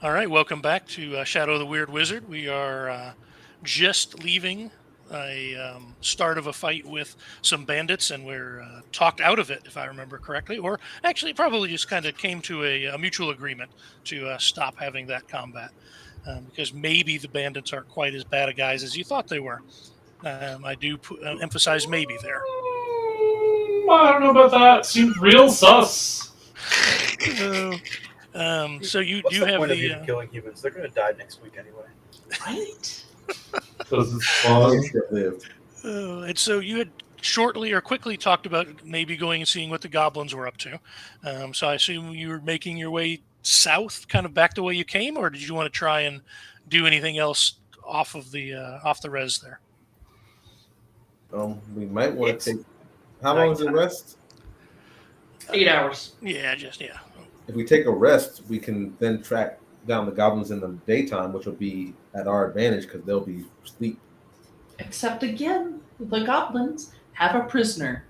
All right, welcome back to Shadow the Weird Wizard. We are just leaving a start of a fight with some bandits, and we're talked out of it, if I remember correctly, or actually probably just kind of came to a mutual agreement to stop having that combat because maybe the bandits aren't quite as bad a guys as you thought they were. I do emphasize maybe there. I don't know about that. Seemed real sus. Uh, so you What's do the have point of the even killing humans? They're going to die next week anyway. Right? Because it's Only fun. short-lived. And so you had shortly or quickly talked about maybe going and seeing what the goblins were up to. So I assume you were making your way south, kind of back the way you came, or did you want to try and do anything else off the res there? We might want It's to take. How long is the nighttime. rest? 8 hours. Yeah. If we take a rest, we can then track down the goblins in the daytime, which will be at our advantage because they'll be asleep. Except again, the goblins have a prisoner.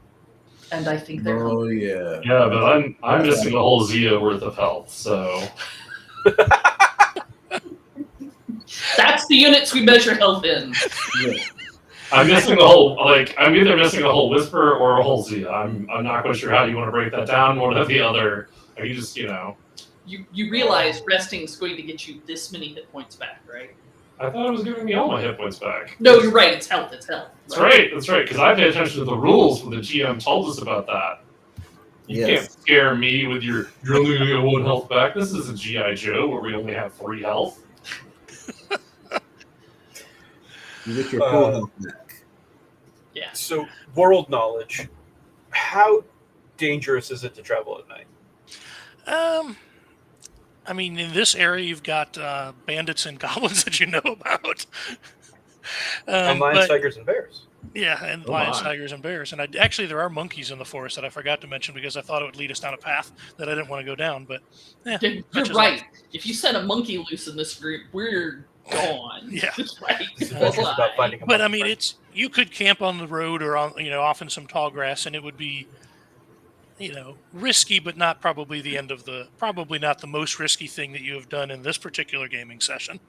And I think they're Oh hungry. yeah. Yeah, but I'm missing a whole Zia worth of health, so That's the units we measure health in. Yeah. I'm missing the whole. Like, I'm either missing a whole Whisper or a whole Zia. I'm not quite sure how you want to break that down, one or the other. Like, you just, You realize resting is going to get you this many hit points back, right? I thought it was giving me all my hit points back. No, you're right. It's health. It's health. That's right, because I pay attention to the rules when the GM told us about that. You can't scare me with you're only going to get 1 health back. This is a G.I. Joe where we only have 3 health. You get your full health back. Yeah. So, world knowledge. How dangerous is it to travel at night? I mean, in this area, you've got bandits and goblins that you know about. And lions, but- tigers, and bears. Yeah, and Oh lions, my. tigers, and bears. And actually, there are monkeys in the forest that I forgot to mention because I thought it would lead us down a path that I didn't want to go down. But yeah, You're such as right. If you set a monkey loose in this group, we're gone. Yeah. Right. This adventure is about finding a But I monkey mean, friend. you could camp on the road or on off in some tall grass, and it would be risky, but not probably probably not the most risky thing that you have done in this particular gaming session.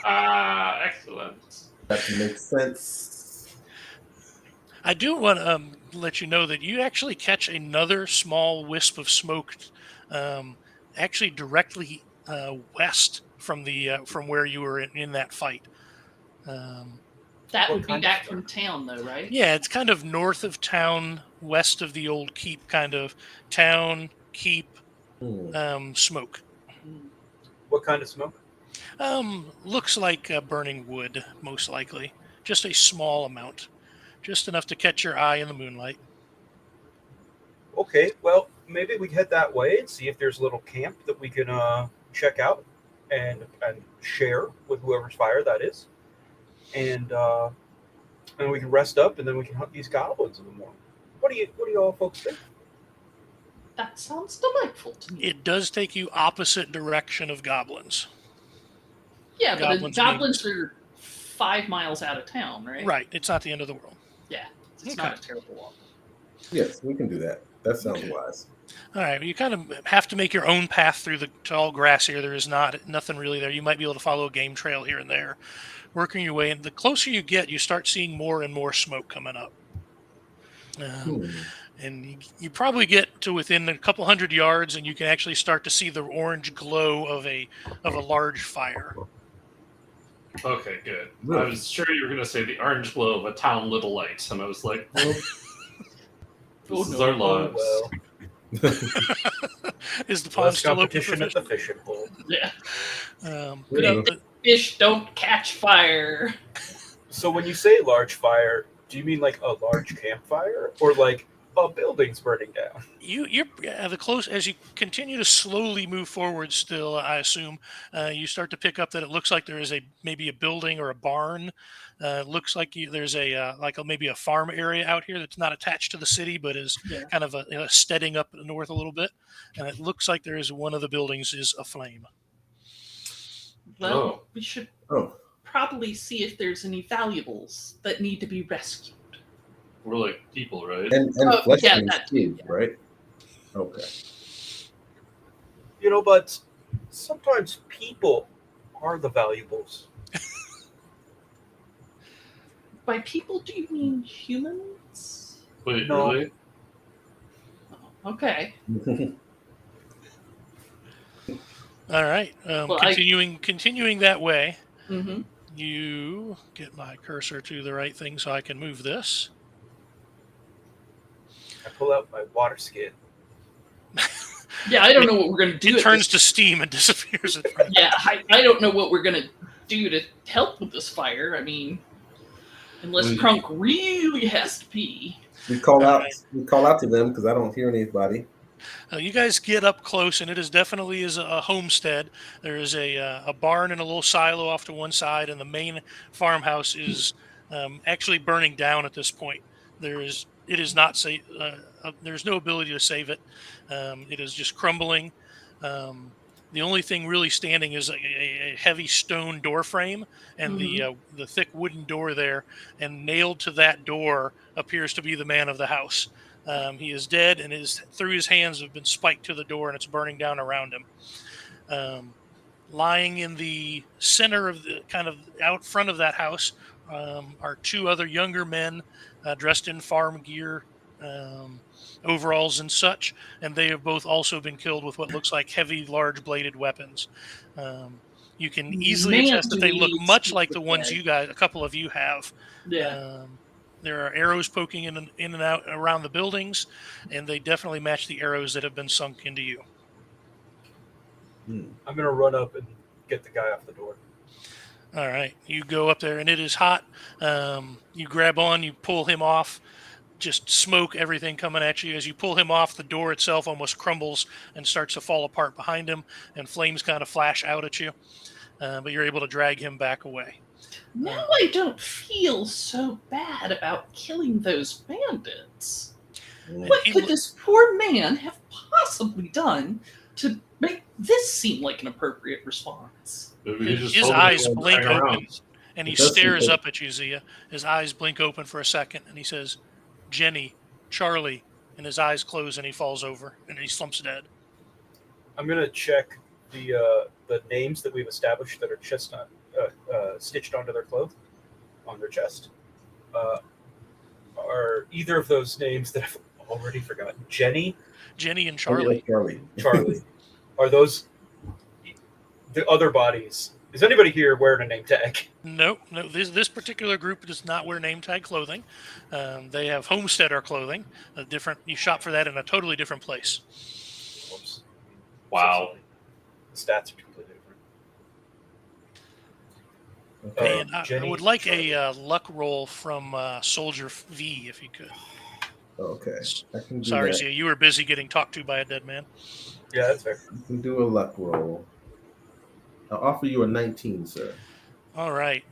Excellent. That makes sense. I do want to let you know that you actually catch another small wisp of smoke, actually directly west from from where you were in that fight. That What would be kind of back smoke? from town, though, right? Yeah, it's kind of north of town, west of the old keep, kind of town keep smoke. What kind of smoke? Looks like burning wood, most likely. Just a small amount, just enough to catch your eye in the moonlight. Okay, well, maybe we head that way and see if there's a little camp that we can check out and share with whoever's fire that is, and we can rest up and then we can hunt these goblins in the morning. What do you all folks think? That sounds delightful to me. It does take you opposite direction of goblins. Yeah, but Goblins goblins are 5 miles out of town, right? Right, it's not the end of the world. Yeah, it's Okay. not a terrible walk. Yes, we can do that. That sounds wise. All right, you kind of have to make your own path through the tall grass here. There is nothing really there. You might be able to follow a game trail here and there, working your way. And the closer you get, you start seeing more and more smoke coming up. And you probably get to within a couple hundred yards, and you can actually start to see the orange glow of a large fire. Okay, good. Really? I was sure you were going to say the orange glow of a town little light, and I was like, well, this is our lives. Well, Is the pond less still open for competition at fish? the fishing pole. Yeah. Yeah. But Fish don't catch fire. So when you say large fire, do you mean like a large campfire or like a building's burning down? you're the close as you continue to slowly move forward. Still, I assume you start to pick up that it looks like there is maybe a building or a barn. Looks like there's maybe a farm area out here that's not attached to the city, but is kind of steading up north a little bit. And it looks like there is one of the buildings is aflame. Well, we should Oh, probably see if there's any valuables that need to be rescued. We're like people, right? and Oh, flesh yeah, things that- too, right? Okay. But sometimes people are the valuables. By people, do you mean humans? Wait, No. really? Oh, okay. All right. Well, Continuing that way, Mm-hmm. you get my cursor to the right thing so I can move this. I pull out my water skin. Yeah, I don't know what we're going to do. It turns to steam and disappears in front of Yeah, I don't know what we're going to do to help with this fire. I mean, unless Well, Krunk really has to pee. We call All out. right. We call out to them because I don't hear anybody. You guys get up close, and it is definitely a homestead. There is a barn and a little silo off to one side, and the main farmhouse is actually burning down at this point. It is not safe. There's no ability to save it. It is just crumbling. The only thing really standing is a heavy stone door frame, and the thick wooden door there. And nailed to that door appears to be the man of the house. He is dead, and through his hands have been spiked to the door, and it's burning down around him. Lying in the center of the kind of out front of that house are two other younger men dressed in farm gear, overalls and such, and they have both also been killed with what looks like heavy, large bladed weapons. You can easily Man, attest that do they we look need much to like the look ones at. you guys, a couple of you have. Yeah. There are arrows poking in and out around the buildings, and they definitely match the arrows that have been sunk into you. I'm going to run up and get the guy off the door. All right. You go up there, and it is hot. You grab on, you pull him off. Just smoke, everything coming at you. As you pull him off, the door itself almost crumbles and starts to fall apart behind him, and flames kind of flash out at you. But you're able to drag him back away. Now I don't feel so bad about killing those bandits. What he could lo- this poor man have possibly done to make this seem like an appropriate response? Maybe he just His told me eyes to blink hang around. open, and he It does seem stares like- up at you, Zia. His eyes blink open for a second, and he says, "Jenny, Charlie," and his eyes close, and he falls over, and he slumps dead. I'm going to check the names that we've established that are stitched onto their clothes, on their chest. Are either of those names that I've already forgotten? Jenny, Jenny and Charlie. Charlie. Charlie. Are those the other bodies? Is anybody here wearing a name tag? No. This particular group does not wear name tag clothing. They have homesteader clothing. You shop for that in a totally different place. Whoops. Wow. The stats are completely different. Okay. And I Jenny, would like Charlie. a luck roll from Soldier V, if you could. Okay. I can do Sorry, that. Zia, you were busy getting talked to by a dead man. Yeah, that's fair. I can do a luck roll. I'll offer you a 19, sir. All right.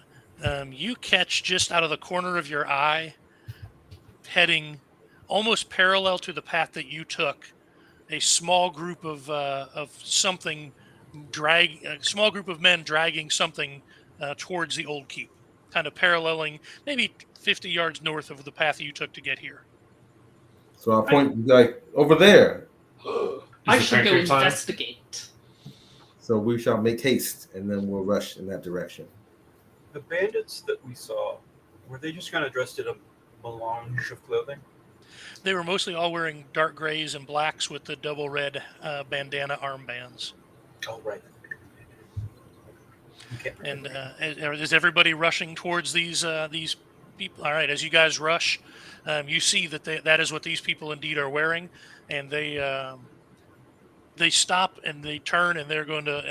You catch just out of the corner of your eye, heading almost parallel to the path that you took, a small group of small group of men dragging something towards the old keep, kind of paralleling maybe 50 yards north of the path you took to get here. So I'll point like over there. I Is it should go pancake time? investigate. So we shall make haste, and then we'll rush in that direction. The bandits that we saw, were they just kind of dressed in a melange of clothing? They were mostly all wearing dark grays and blacks with the double red bandana armbands. Oh, right. And is everybody rushing towards these people? All right, as you guys rush, you see that that is what these people indeed are wearing, and they stop and they turn and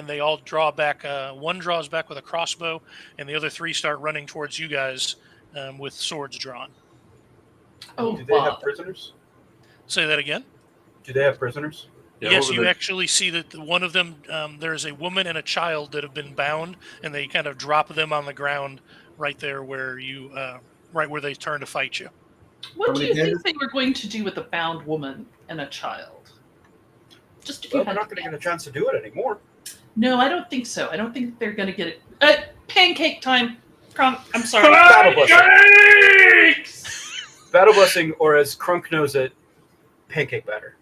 they all draw back. One draws back with a crossbow, and the other three start running towards you guys with swords drawn. Oh, Do they have wow. prisoners? Say that again. Do they have prisoners? Yeah, Yes, what you were they- actually see that one of them, there's a woman and a child that have been bound, and they kind of drop them on the ground right there where right where they turn to fight you. What How do many you think bandits? they were going to do with a bound woman and a child? Just if you Well, we're had not going to get a chance to do it anymore. No, I don't think so. I don't think they're going to get it. Pancake time. I'm sorry. Battle blessing. Pancakes! Battle blessing, or as Krunk knows it, pancake batter.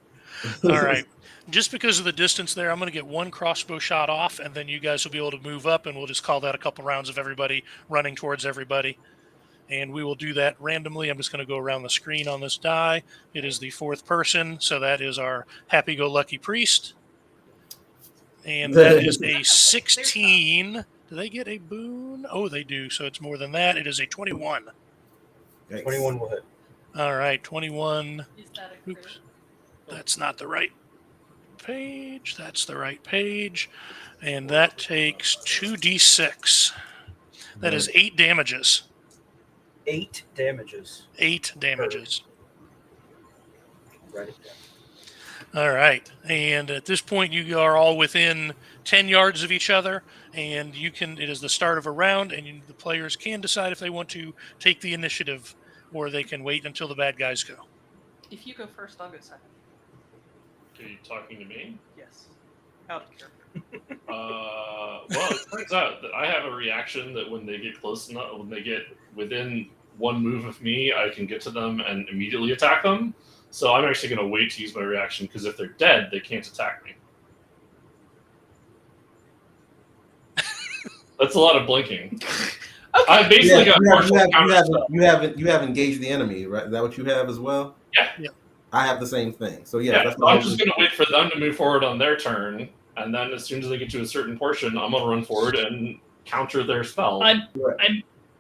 All right. Just because of the distance there, I'm going to get one crossbow shot off, and then you guys will be able to move up, and we'll just call that a couple rounds of everybody running towards everybody. And we will do that randomly. I'm just going to go around the screen on this die. It is the fourth person, so that is our happy-go-lucky priest. And that is a 16. Do they get a boon? Oh, they do, so it's more than that. It is a 21. Yikes. 21 will hit. All right, 21. Is that a Oops. That's not the right page. That's the right page. And that takes 2d6. That is 8 damages. 8 damages. 8 damages. Write it down. All right. And at this point, you are all within 10 yards of each other. And you can, it is the start of a round, and the players can decide if they want to take the initiative or they can wait until the bad guys go. If you go first, I'll go second. Are you talking to me? Yes. Out of character. Well, it turns out that I have a reaction that when they get close enough, when they get within one move of me, I can get to them and immediately attack them. So I'm actually going to wait to use my reaction, because if they're dead, they can't attack me. That's a lot of blinking. Okay. I basically got partial counter spell. you have engaged the enemy, right? Is that what you have as well? Yeah. I have the same thing. So Yeah, that's so I'm just going to wait for them to move forward on their turn, and then as soon as they get to a certain portion, I'm going to run forward and counter their spell I'm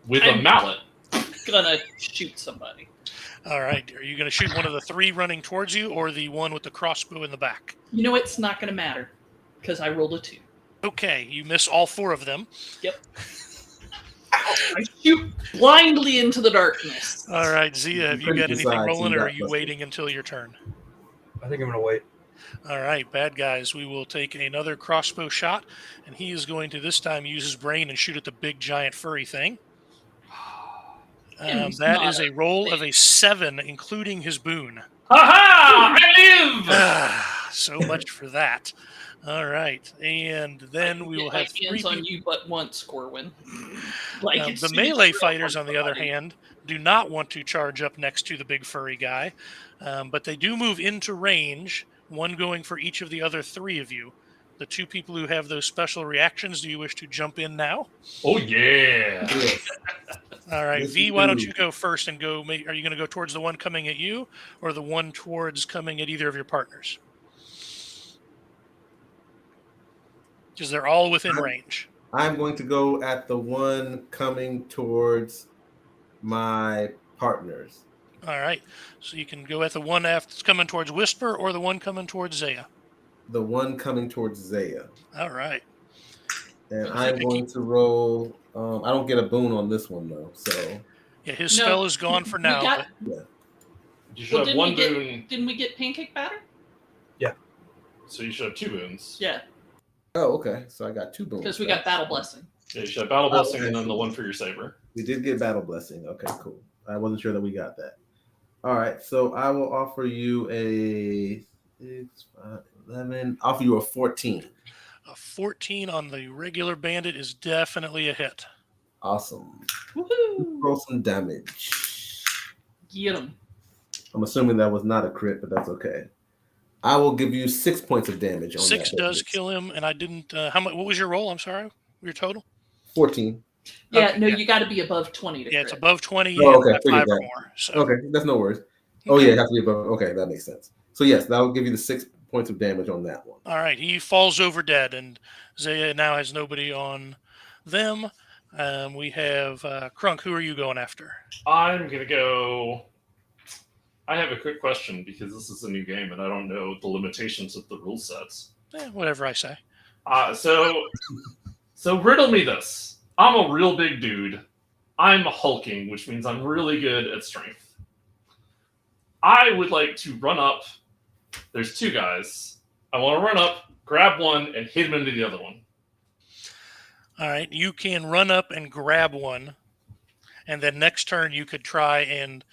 with a mallet. gonna shoot somebody. All right. Are you going to shoot one of the 3 running towards you or the one with the crossbow in the back? You know it's not gonna matter because I rolled a 2. Okay. You miss all 4 of them. Yep. I shoot blindly into the darkness. All right. Zia, have you couldn't got anything decide, so rolling, you or are got you busted. waiting until your turn? I think I'm going to wait. All right, bad guys. We will take another crossbow shot, and he is going to this time use his brain and shoot at the big giant furry thing. Tim's That not is a a roll of a 7, including his boon. Ha I live! So much for that. All right, and then we will have 3 hands on people. you but once, Corwin. Like The melee fighters, on the other hand, do not want to charge up next to the big furry guy, but they do move into range, one going for each of the other 3 of you. The 2 people who have those special reactions, do you wish to jump in now? Oh, yeah. Yes. All right, Yes, V, you why don't do. you go first and go? Are you going to go towards the one coming at you or the one towards coming at either of your partners? Because they're all within range. I'm going to go at the one coming towards my partners. All right, so you can go at the one that's coming towards Whisper or the one coming towards Zaya. The one coming towards Zaya. All right. And Let's I'm see, going to roll. I don't get a boon on this one, though. So Yeah, his No, spell is gone for we now. got- But You should have one boon, Didn't we get pancake batter? so you should have 2 boons. Yeah, oh, okay. So I got 2 boons. because we got battle blessing. Yeah, you should have Battle Blessing okay. and then the one for your saber. We did get battle blessing. Okay, cool. I wasn't sure that we got that. All right, so I will offer you a 6, 5, 11. Offer you a 14. a 14 on the regular bandit is definitely a hit. Awesome. Woohoo! Roll some damage. Get him. I'm assuming that was not a crit, but that's okay. I will give you 6 points of damage. On 6 that does hit. kill him, and I didn't. How much? What was your roll? I'm sorry, your total. 14. Yeah, Okay, no, yeah. you got to be above 20 to Yeah, it's crit. above 20. Oh, and okay, got figured 5 or that. more. So. Okay, that's no worries. Oh yeah, it has to be above. Okay, that makes sense. So yes, that will give you the 6 points of damage on that one. All right, he falls over dead, and Zaya now has nobody on them. We have Crunk. Who are you going after? I'm going to go. I have a quick question because this is a new game and I don't know the limitations of the rule sets. Whatever I say. So riddle me this. I'm a real big dude. I'm hulking, which means I'm really good at strength. I would like to run up. There's 2 guys. I want to run up, grab one, and hit him into the other one. All right, you can run up and grab one, and then next turn you could try and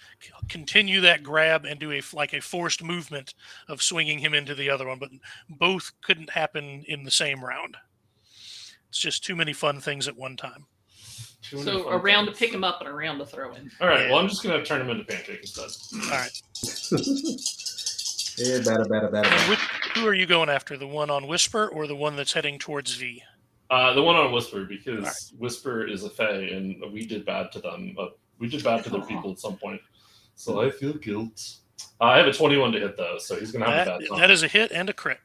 continue that grab and do a forced movement of swinging him into the other one, but both couldn't happen in the same round. It's just too many fun things at one time. So a round to pick him up and a round to throw him. All right, Yeah. well, I'm just going to turn him into pancake instead. All right. Yeah, batter. And Who are you going after? The one on Whisper or the one that's heading towards V? The one on Whisper, because Whisper is a fae, and we did bad to them. We did bad to their people at some point. So I feel guilt. I have a 21 to hit, though, so he's going to have a bad time. That is a hit and a crit.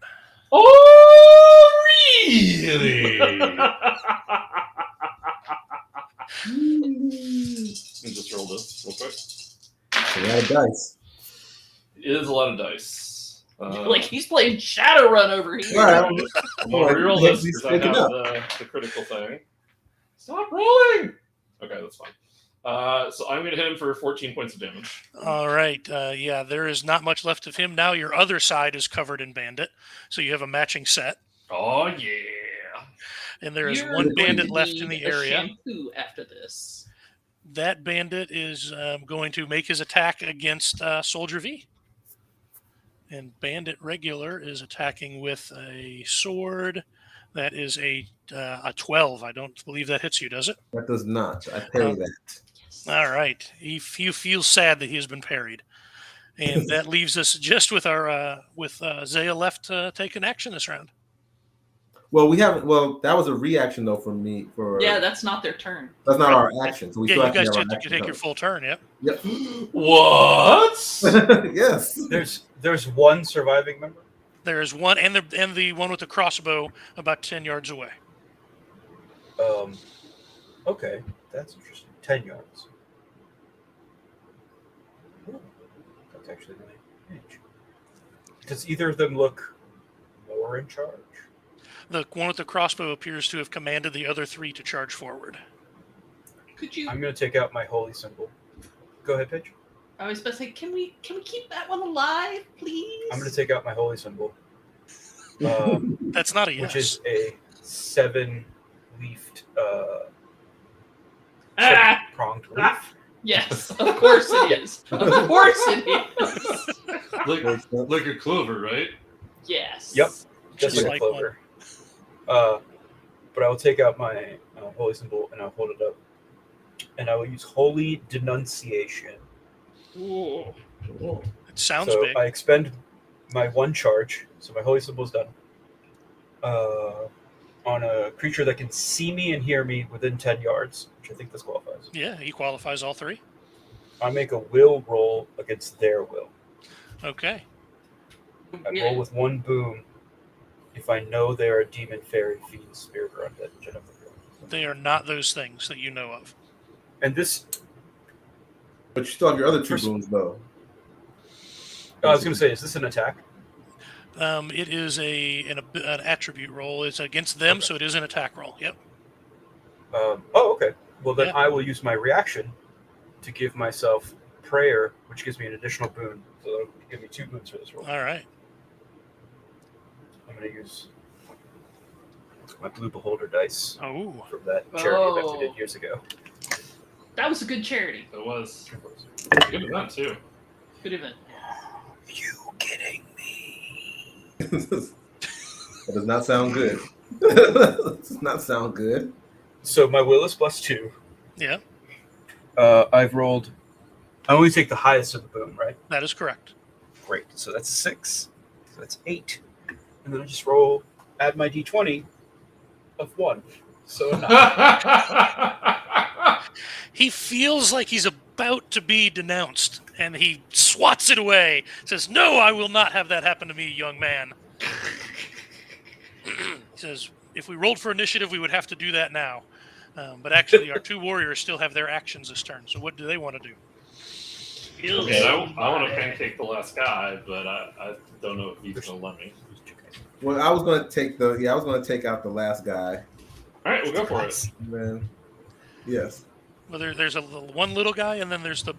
Oh, really? Just roll this real quick. A lot of dice. It is a lot of dice. Like he's playing Shadowrun over here. Right. I'm going to reroll this because I have the critical thing. Stop rolling! Okay, that's fine. So I'm going to hit him for 14 points of damage. All right. Yeah, there is not much left of him. Now your other side is covered in bandit, so you have a matching set. Oh, yeah. And there is You're one going bandit to left in need the a area. shampoo after this. That bandit is going to make his attack against Soldier V. And Bandit Regular is attacking with a sword. That is a 12. I don't believe that hits you, does it? That does not. I parry that. All right. He feels sad that he has been parried. And that leaves us just with our Zaya left to take an action this round. Well, we haven't. Well, that was a reaction though from me. Yeah, that's not their turn. That's not our action. So we Yeah, still you have to guys have our take action your full turn, yep. Yep. What? Yes. There's one surviving member. There is one, and the one with the crossbow about 10 yards away. Okay, that's interesting. 10 yards. Ooh, that's actually really huge. Does either of them look more in charge? The one with the crossbow appears to have commanded the other three to charge forward. Could you? I'm going to take out my holy symbol. Go ahead, Paige. I was about to say, can we keep that one alive, please? I'm going to take out my holy symbol. That's not a yes. Which is a 7-leafed, pronged leaf. Yes, of course it is. Of course it is. Like a clover, right? Yes. Yep. Just Just like a like clover. But I will take out my holy symbol and I'll hold it up. And I will use holy denunciation. Ooh. It sounds So big. I expend my one charge, so my holy symbol is done, on a creature that can see me and hear me within 10 yards, which I think this qualifies. Yeah, he qualifies all three. I make a will roll against their will. Okay. I roll with one boom if I know they are a demon, fairy, fiend, spirit, or undead, which I don't think they are. They are not those things that you know of. And this... But you still have your other two booms, though. I was going to say, is this an attack? It is an attribute roll. It's against them, Okay. so it is an attack roll. Yep. Okay. Well, then Yeah. I will use my reaction to give myself prayer, which gives me an additional boon. So that'll give me 2 boons for this roll. All right. I'm going to use my blue beholder dice Oh. from that charity event we Oh. did years ago. That was a good charity. It was. Good event, too. Good event. You kidding me? That does not sound good. That does not sound good. So my will is +2. Yeah, I've rolled. I only take the highest of the boom, right? that is correct. Great. So that's 6. So that's 8. And then I just roll, add my d20 of 1. So a 9. He feels like he's about to be denounced, and he swats it away. Says, "No, I will not have that happen to me, young man." He says, "If we rolled for initiative, we would have to do that now. But actually, our 2 warriors still have their actions this turn. So what do they want to do?" Okay, I want to pancake the last guy, but I don't know if he's going to let me. Well, I was going to take out the last guy. All right, we'll go for it. And then, yes. Well, there's one little guy, and then there's the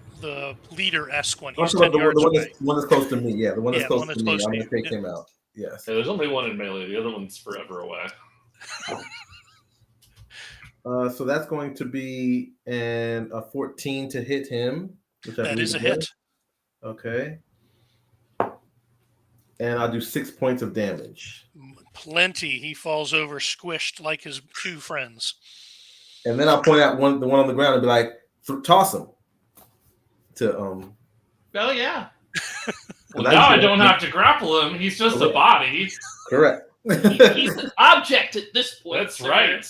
leader-esque one. I'm He's talking 10 about the yards away. one that's close to me. Yeah, the one that's Yeah, close one that's to me. close I'm to going to you. take him out. Yes. Yeah, there's only one in melee. The other one's forever away. So that's going to be a 14 to hit him. Which I That believe is a good. hit. Okay. And I'll do 6 points of damage. Plenty. He falls over, squished like his 2 friends. And then I'll point out the one on the ground and be like, toss him. To Oh yeah. Well, Now now you I can- don't have to grapple him. He's just a body. Correct. He's an object at this point. That's sir. right.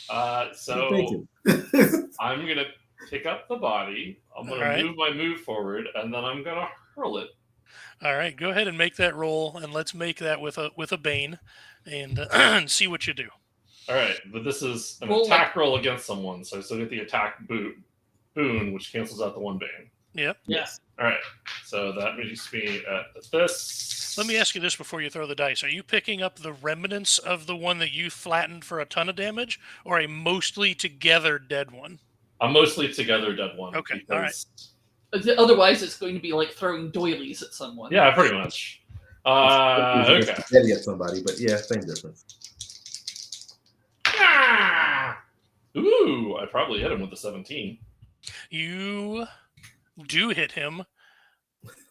Thank So you. I'm gonna pick up the body. I'm gonna Alright. move my move forward, and then I'm gonna hurl it. All right, go ahead and make that roll, and let's make that with a bane, and see what you do. All right, but this is an Roll attack roll against someone, so I still get the attack boon, which cancels out the 1 bane. Yep. Yeah. All right, so that makes me at this. Let me ask you this before you throw the dice: are you picking up the remnants of the one that you flattened for a ton of damage, or a mostly together dead one? I'm mostly together dead one. Okay, because- Otherwise, it's going to be like throwing doilies at someone. Yeah, pretty much. Okay. Spaghetti at somebody, but yeah, same difference. Ah! Ooh, I probably hit him with a 17. You do hit him.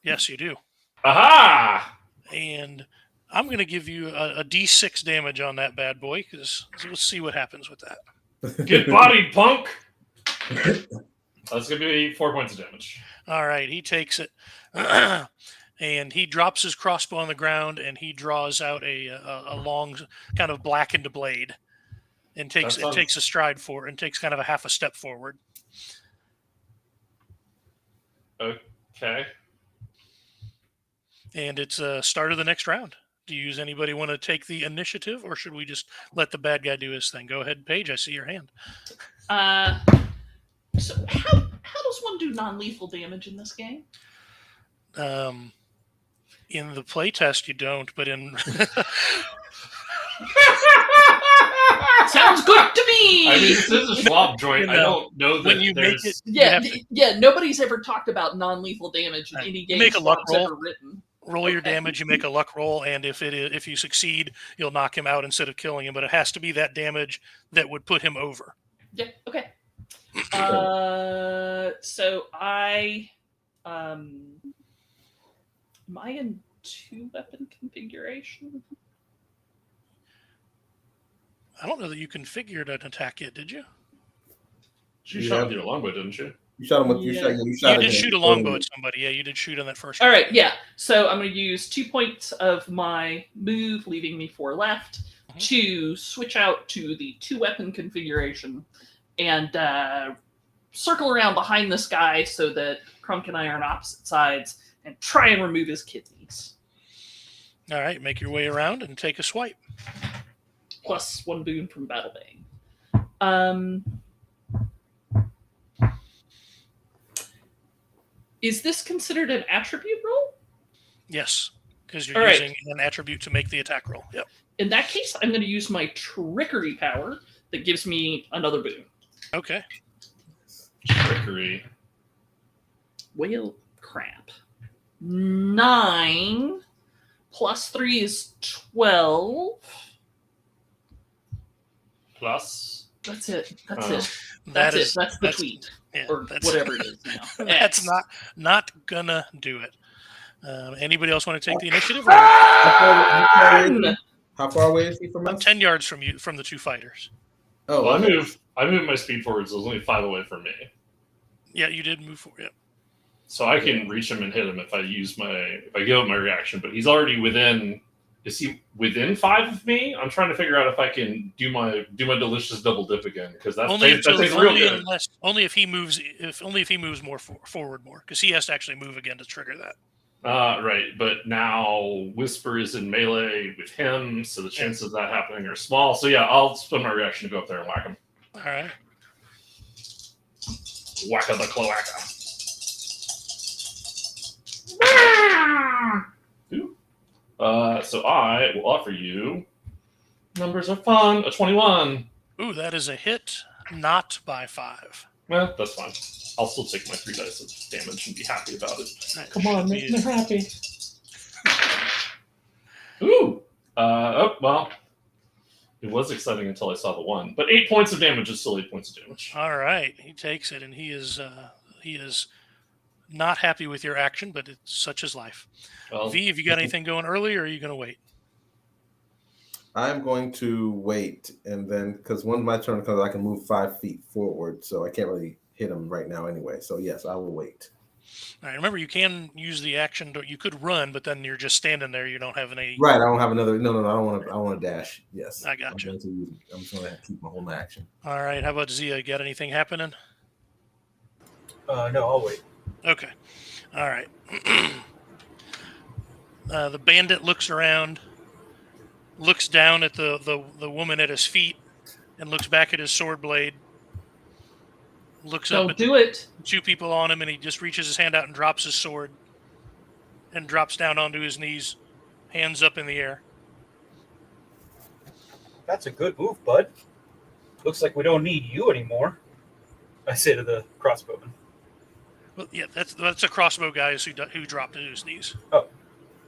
Yes, you do. Aha! And I'm going to give you a D6 damage on that bad boy, because we'll see what happens with that. Get bodied, punk! That's going to be 4 points of damage. All right, he takes it, and he drops his crossbow on the ground, and he draws out a long, kind of blackened blade, and takes a stride forward, and takes kind of a half a step forward. Okay. And it's start of the next round. Do you anybody want to take the initiative, or should we just let the bad guy do his thing? Go ahead, Paige. I see your hand. So how does one do non-lethal damage in this game? In the playtest, you don't, but in Sounds good to me. I mean, this is a Schwalb joint. I don't know that when you make there's... it, yeah, you have to yeah. Nobody's ever talked about non-lethal damage in Right. any You game make a luck Schwab's roll. ever written. roll your Okay. damage. You make a luck roll, and if you succeed, you'll knock him out instead of killing him. But it has to be that damage that would put him over. Yeah. Okay. So I am I in 2-weapon configuration? I don't know that you configured an attack yet, did you? She shot with your longbow, didn't she? You shot him with Yeah. you You shot did at shoot a him. longbow at somebody. Yeah, you did shoot on that first All one. right. Yeah. So I'm going to use 2 points of my move, leaving me 4 left, to switch out to the 2-weapon configuration and circle around behind this guy so that Crunk and I are on opposite sides and try and remove his kidneys. All right, make your way around and take a swipe. Plus 1 boon from Battle Bane. Is this considered an attribute roll? Yes, because you're All right. using an attribute to make the attack roll. Yep. In that case, I'm going to use my trickery power that gives me another boon. Okay. Trickery. Well, crap. 9 plus 3 is 12. Plus. That's it. That's Oh. it. That's it. That's the tweet. Yeah, Or that's, whatever it is now. That's not gonna do it. Anybody else want to take the initiative? Or How far away is he from I'm us? 10 yards from you, from the two fighters. Oh, Well, okay. I moved my speed forward, so it's only 5 away from me. Yeah, you did move forward. Yep. So I can reach him and hit him if I give up my reaction, but he's already within. Is he within 5 of me? I'm trying to figure out if I can do my delicious double dip again, because that tastes real good. Only if he moves more forward more, because he has to actually move again to trigger that. Right, but now Whisper is in melee with him, so the chances of that happening are small. So yeah, I'll spend my reaction to go up there and whack him. All right. Whack-a the cloaca. Ooh. So I will offer you. Numbers are fun. A 21. Ooh, that is a hit, not by 5. Well, that's fine. I'll still take my 3 dice of damage and be happy about it. That Come on, should make be me happy. Ooh. Well, it was exciting until I saw the 1. But 8 points of damage is still 8 points of damage. All right, he takes it, and he is not happy with your action, but it's such is life. Well, V, have you got anything going early, or are you going to wait? I'm going to wait, and then because when my turn comes, I can move 5 feet forward, so I can't really hit him right now anyway. So yes, I will wait. All right, remember, you can use the action. You could run, but then you're just standing there. You don't have any. Right. I don't have another. No. I don't want to. I want to dash. Yes. I got I'm you. going to use. I'm just going to keep my whole action. All right. How about Zia? Got anything happening? No, I'll wait. Okay. All right. The bandit looks around, looks down at the woman at his feet, and looks back at his sword blade. Looks up Don't at do it. two people on him, and he just reaches his hand out and drops his sword, and drops down onto his knees, hands up in the air. That's a good move, bud. Looks like we don't need you anymore. I say to the crossbowman. Well, yeah, that's a crossbow guy who dropped to his knees. Oh,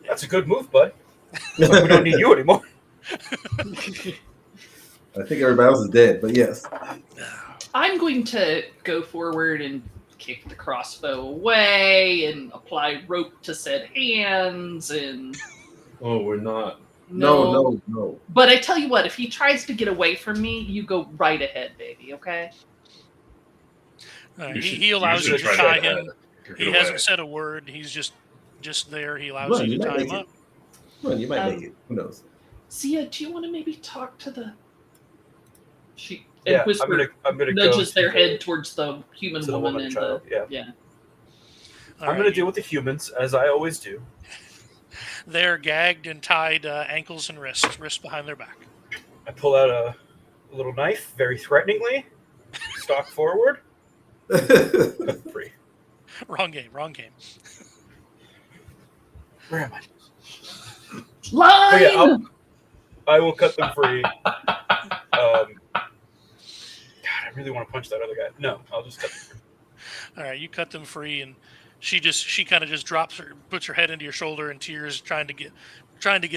that's a good move, bud. Looks like we don't need you anymore. I think everybody else is dead, but yes. I'm going to go forward and kick the crossbow away and apply rope to said hands and. Oh, we're not. No. But I tell you what, if he tries to get away from me, you go right ahead, baby. Okay. He allows you to try tie to him. get He away. hasn't said a word. He's just there. He allows Run, you you to might tie him make up. Well, you might make it. Who knows? Zia, do you want to maybe talk to the? She Yeah, whisper I'm gonna nudges go their to head towards the human to the woman woman and child. the Yeah. All I'm right, gonna deal with the humans as I always do. They're gagged and tied ankles and wrists behind their back. I pull out a little knife, very threateningly. Stalk forward. Free. Wrong game. Where am I? line. Oh, yeah, I will cut them free. God, I really want to punch that other guy. No, I'll just cut them free. All right, you cut them free, and she kind of just puts her head into your shoulder in tears, trying to get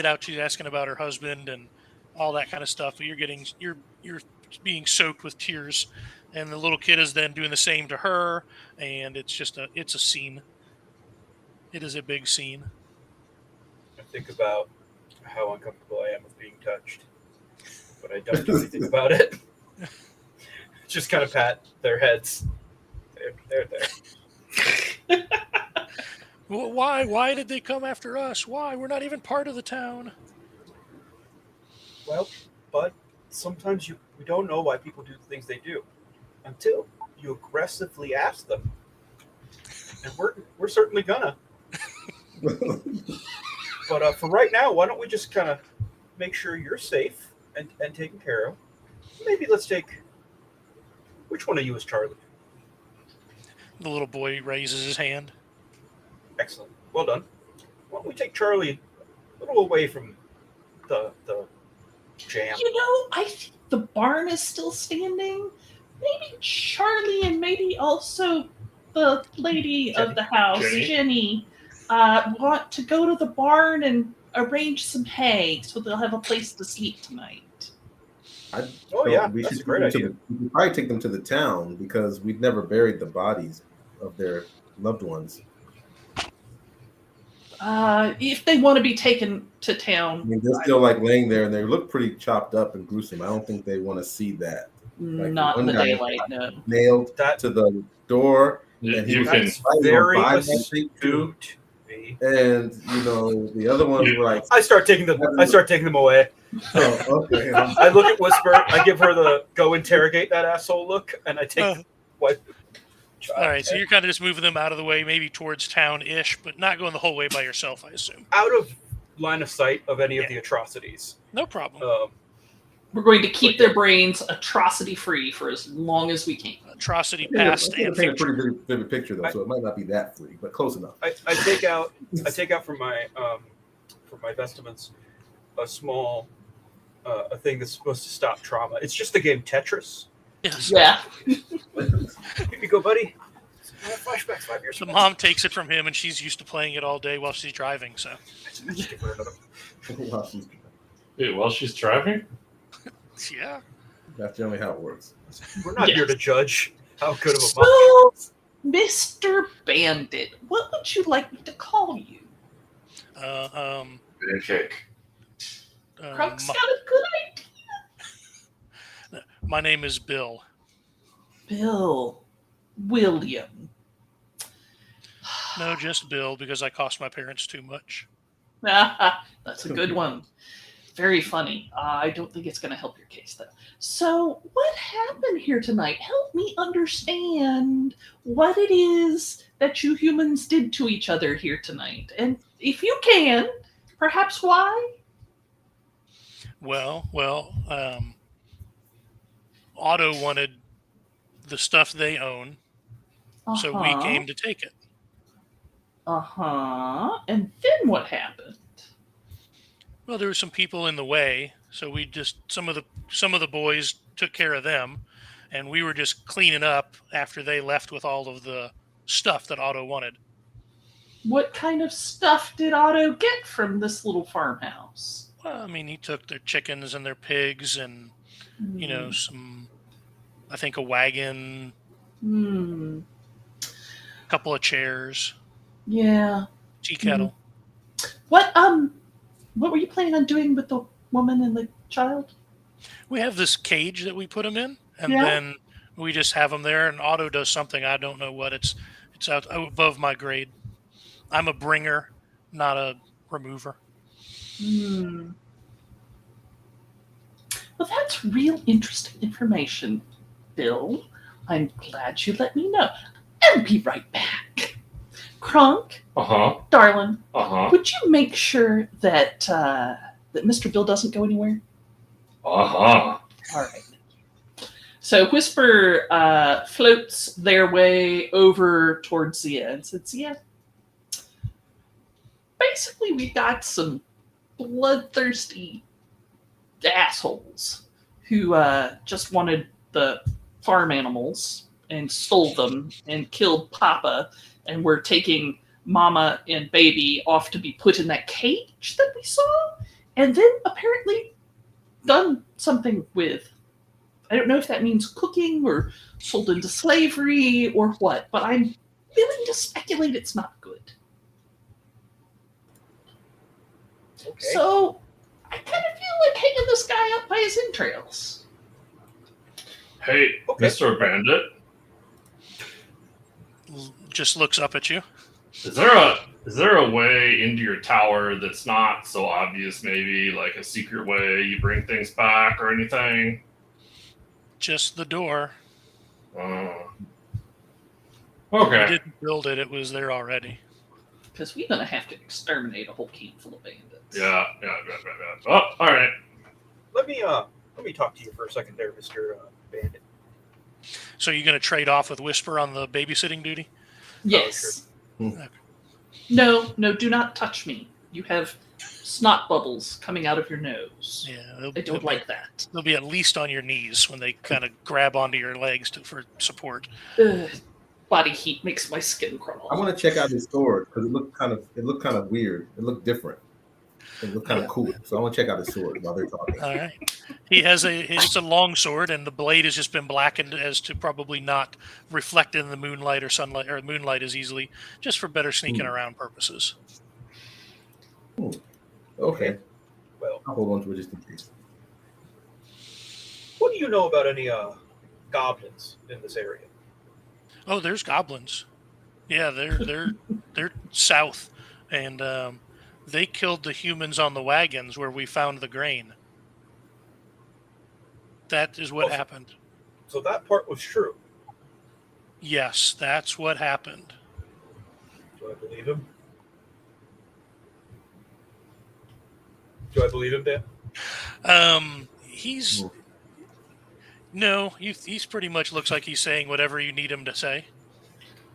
out. She's asking about her husband and all that kind of stuff. But you're being soaked with tears, and the little kid is then doing the same to her, and it's a scene. It is a big scene. I think about how uncomfortable I am with being touched, but I don't do anything about it. Just kind of pat their heads. They're there. Why did they come after us? Why? We're not even part of the town. Well, but sometimes we don't know why people do the things they do until you aggressively ask them, and we're certainly gonna. But for right now, why don't we just kind of make sure you're safe and taken care of? Maybe let's take. Which one of you is Charlie? The little boy raises his hand. Excellent. Well done. Why don't we take Charlie a little away from the jam? You know, I think the barn is still standing. Maybe Charlie and maybe also the lady of the house, Jenny. want to go to the barn and arrange some hay so they'll have a place to sleep tonight. We that's should a great idea. We should probably take them to the town because we've never buried the bodies of their loved ones. If they want to be taken to town. I mean, they're still like laying there and they look pretty chopped up and gruesome. I don't think they want to see that. Like, Not in the one guy daylight, no. Nailed to the door. And he was That's fighting very on five, I think, too. astute. And the other ones were like, I start taking them away. oh, okay. I look at Whisper. I give her the go interrogate that asshole look, and I take what. All right, so you're kind of just moving them out of the way, maybe towards town-ish, but not going the whole way by yourself, I assume. Out of line of sight of any of the atrocities. No problem. We're going to keep their brains atrocity-free for as long as we can. Atrocity past and I paint a future. pretty vivid picture though, so it might not be that free, but close enough. I take out from my vestments a small a thing that's supposed to stop trauma. It's just the game Tetris. Yes. Yeah. Here you go, buddy. Flashbacks 5 years. The mom takes it from him, and she's used to playing it all day while she's driving. So. Just give her another. Wait, while she's driving? Yeah. That's generally how it works. We're not here to judge how good of a mom. So, Mr. Bandit, what would you like me to call you? Pancake. Crunk's got a good idea. My name is Bill. Bill. William. No, just Bill, because I cost my parents too much. That's a good one. Very funny. I don't think it's going to help your case, though. So, what happened here tonight? Help me understand what it is that you humans did to each other here tonight. And if you can, perhaps why? Well, Otto wanted the stuff they own, so we came to take it. And then what happened? Well, there were some people in the way, so we just some of the boys took care of them, and we were just cleaning up after they left with all of the stuff that Otto wanted. What kind of stuff did Otto get from this little farmhouse? Well, I mean, he took their chickens and their pigs, and some, I think, a wagon, a couple of chairs, Yeah. tea kettle. What were you planning on doing with the woman and the child? We have this cage that we put them in, and Yeah. then we just have them there. And Otto does something, I don't know what. It's out above my grade. I'm a bringer, not a remover. Well, that's real interesting information, Bill. I'm glad you let me know. I'll be right back. Kronk, darling, would you make sure that that Mr. Bill doesn't go anywhere? All right. So Whisper floats their way over towards Zia and says, "Yeah, basically we got some bloodthirsty assholes who just wanted the farm animals and stole them and killed Papa, and were taking Mama and Baby off to be put in that cage that we saw, and then apparently done something with. I don't know if that means cooking or sold into slavery or what, but I'm willing to speculate it's not good. Okay. So I kind of feel like hanging this guy up by his entrails." Hey, Okay. Mr. Bandit, Just looks up at you. is there a way into your tower that's not so obvious? Maybe like a secret way you bring things back or anything? Just the door. Okay. We didn't build it; it was there already. Because we're going to have to exterminate a whole camp full of bandits. Yeah. Oh, all right. Let me talk to you for a second there, Mr. Bandit. So you're going to trade off with Whisper on the babysitting duty? Yes. Oh, sure. No, do not touch me. You have snot bubbles coming out of your nose. Yeah, I don't like that. They'll be at least on your knees when they kind of grab onto your legs for support. Ugh, body heat makes my skin crawl. I want to check out his sword because it looked kind of weird. It looked different. It looked kind of cool. So I want to check out his sword while they're talking. All right. It's a long sword, and the blade has just been blackened as to probably not reflect in the moonlight or sunlight or moonlight as easily, just for better sneaking around purposes. Okay. Well, I'll hold on to it just in case. what do you know about any goblins in this area? Oh, there's goblins. Yeah, they're south, and they killed the humans on the wagons where we found the grain. That is what happened. So that part was true. Yes, that's what happened. Do I believe him? Do I believe him, Dan? He's no, he's pretty much looks like he's saying whatever you need him to say.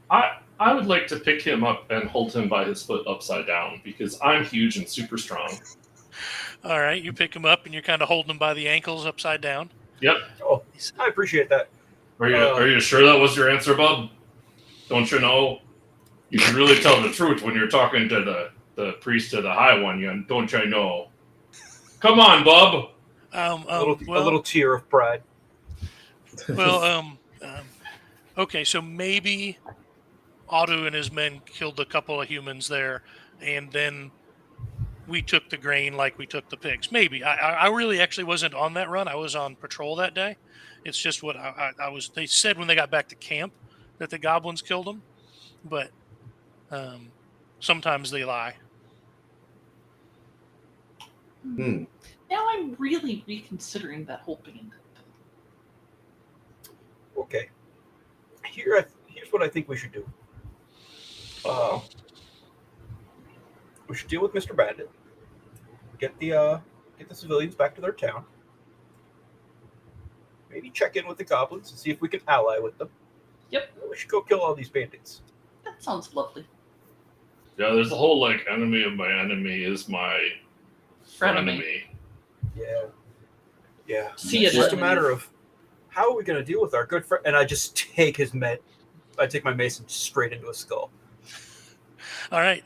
I would like to pick him up and hold him by his foot upside down because I'm huge and super strong. All right, you pick him up and you're kind of holding him by the ankles upside down. Yep. Oh, I appreciate that. Are you sure that was your answer, bub? Don't you know? You should really tell the truth when you're talking to the priest to the high one. Don't you know? Come on, bub. A little tear of pride. Well, okay, so maybe Otto and his men killed a couple of humans there, and then we took the grain like we took the pigs. Maybe. I really actually wasn't on that run. I was on patrol that day. It's just what I was. They said when they got back to camp that the goblins killed them, but Sometimes they lie. Hmm. Now I'm really reconsidering that whole bandit thing. Okay. Here's what I think we should do. We should deal with Mr. Bandit. Get the civilians back to their town. Maybe check in with the goblins and see if we can ally with them. Yep. We should go kill all these bandits. That sounds lovely. Yeah, there's a whole like enemy of my enemy is my frenemy. Yeah. Yeah. See It's ya, just a frenemy. matter of how are we going to deal with our good friend? And I just take I take my mason straight into his skull. All right.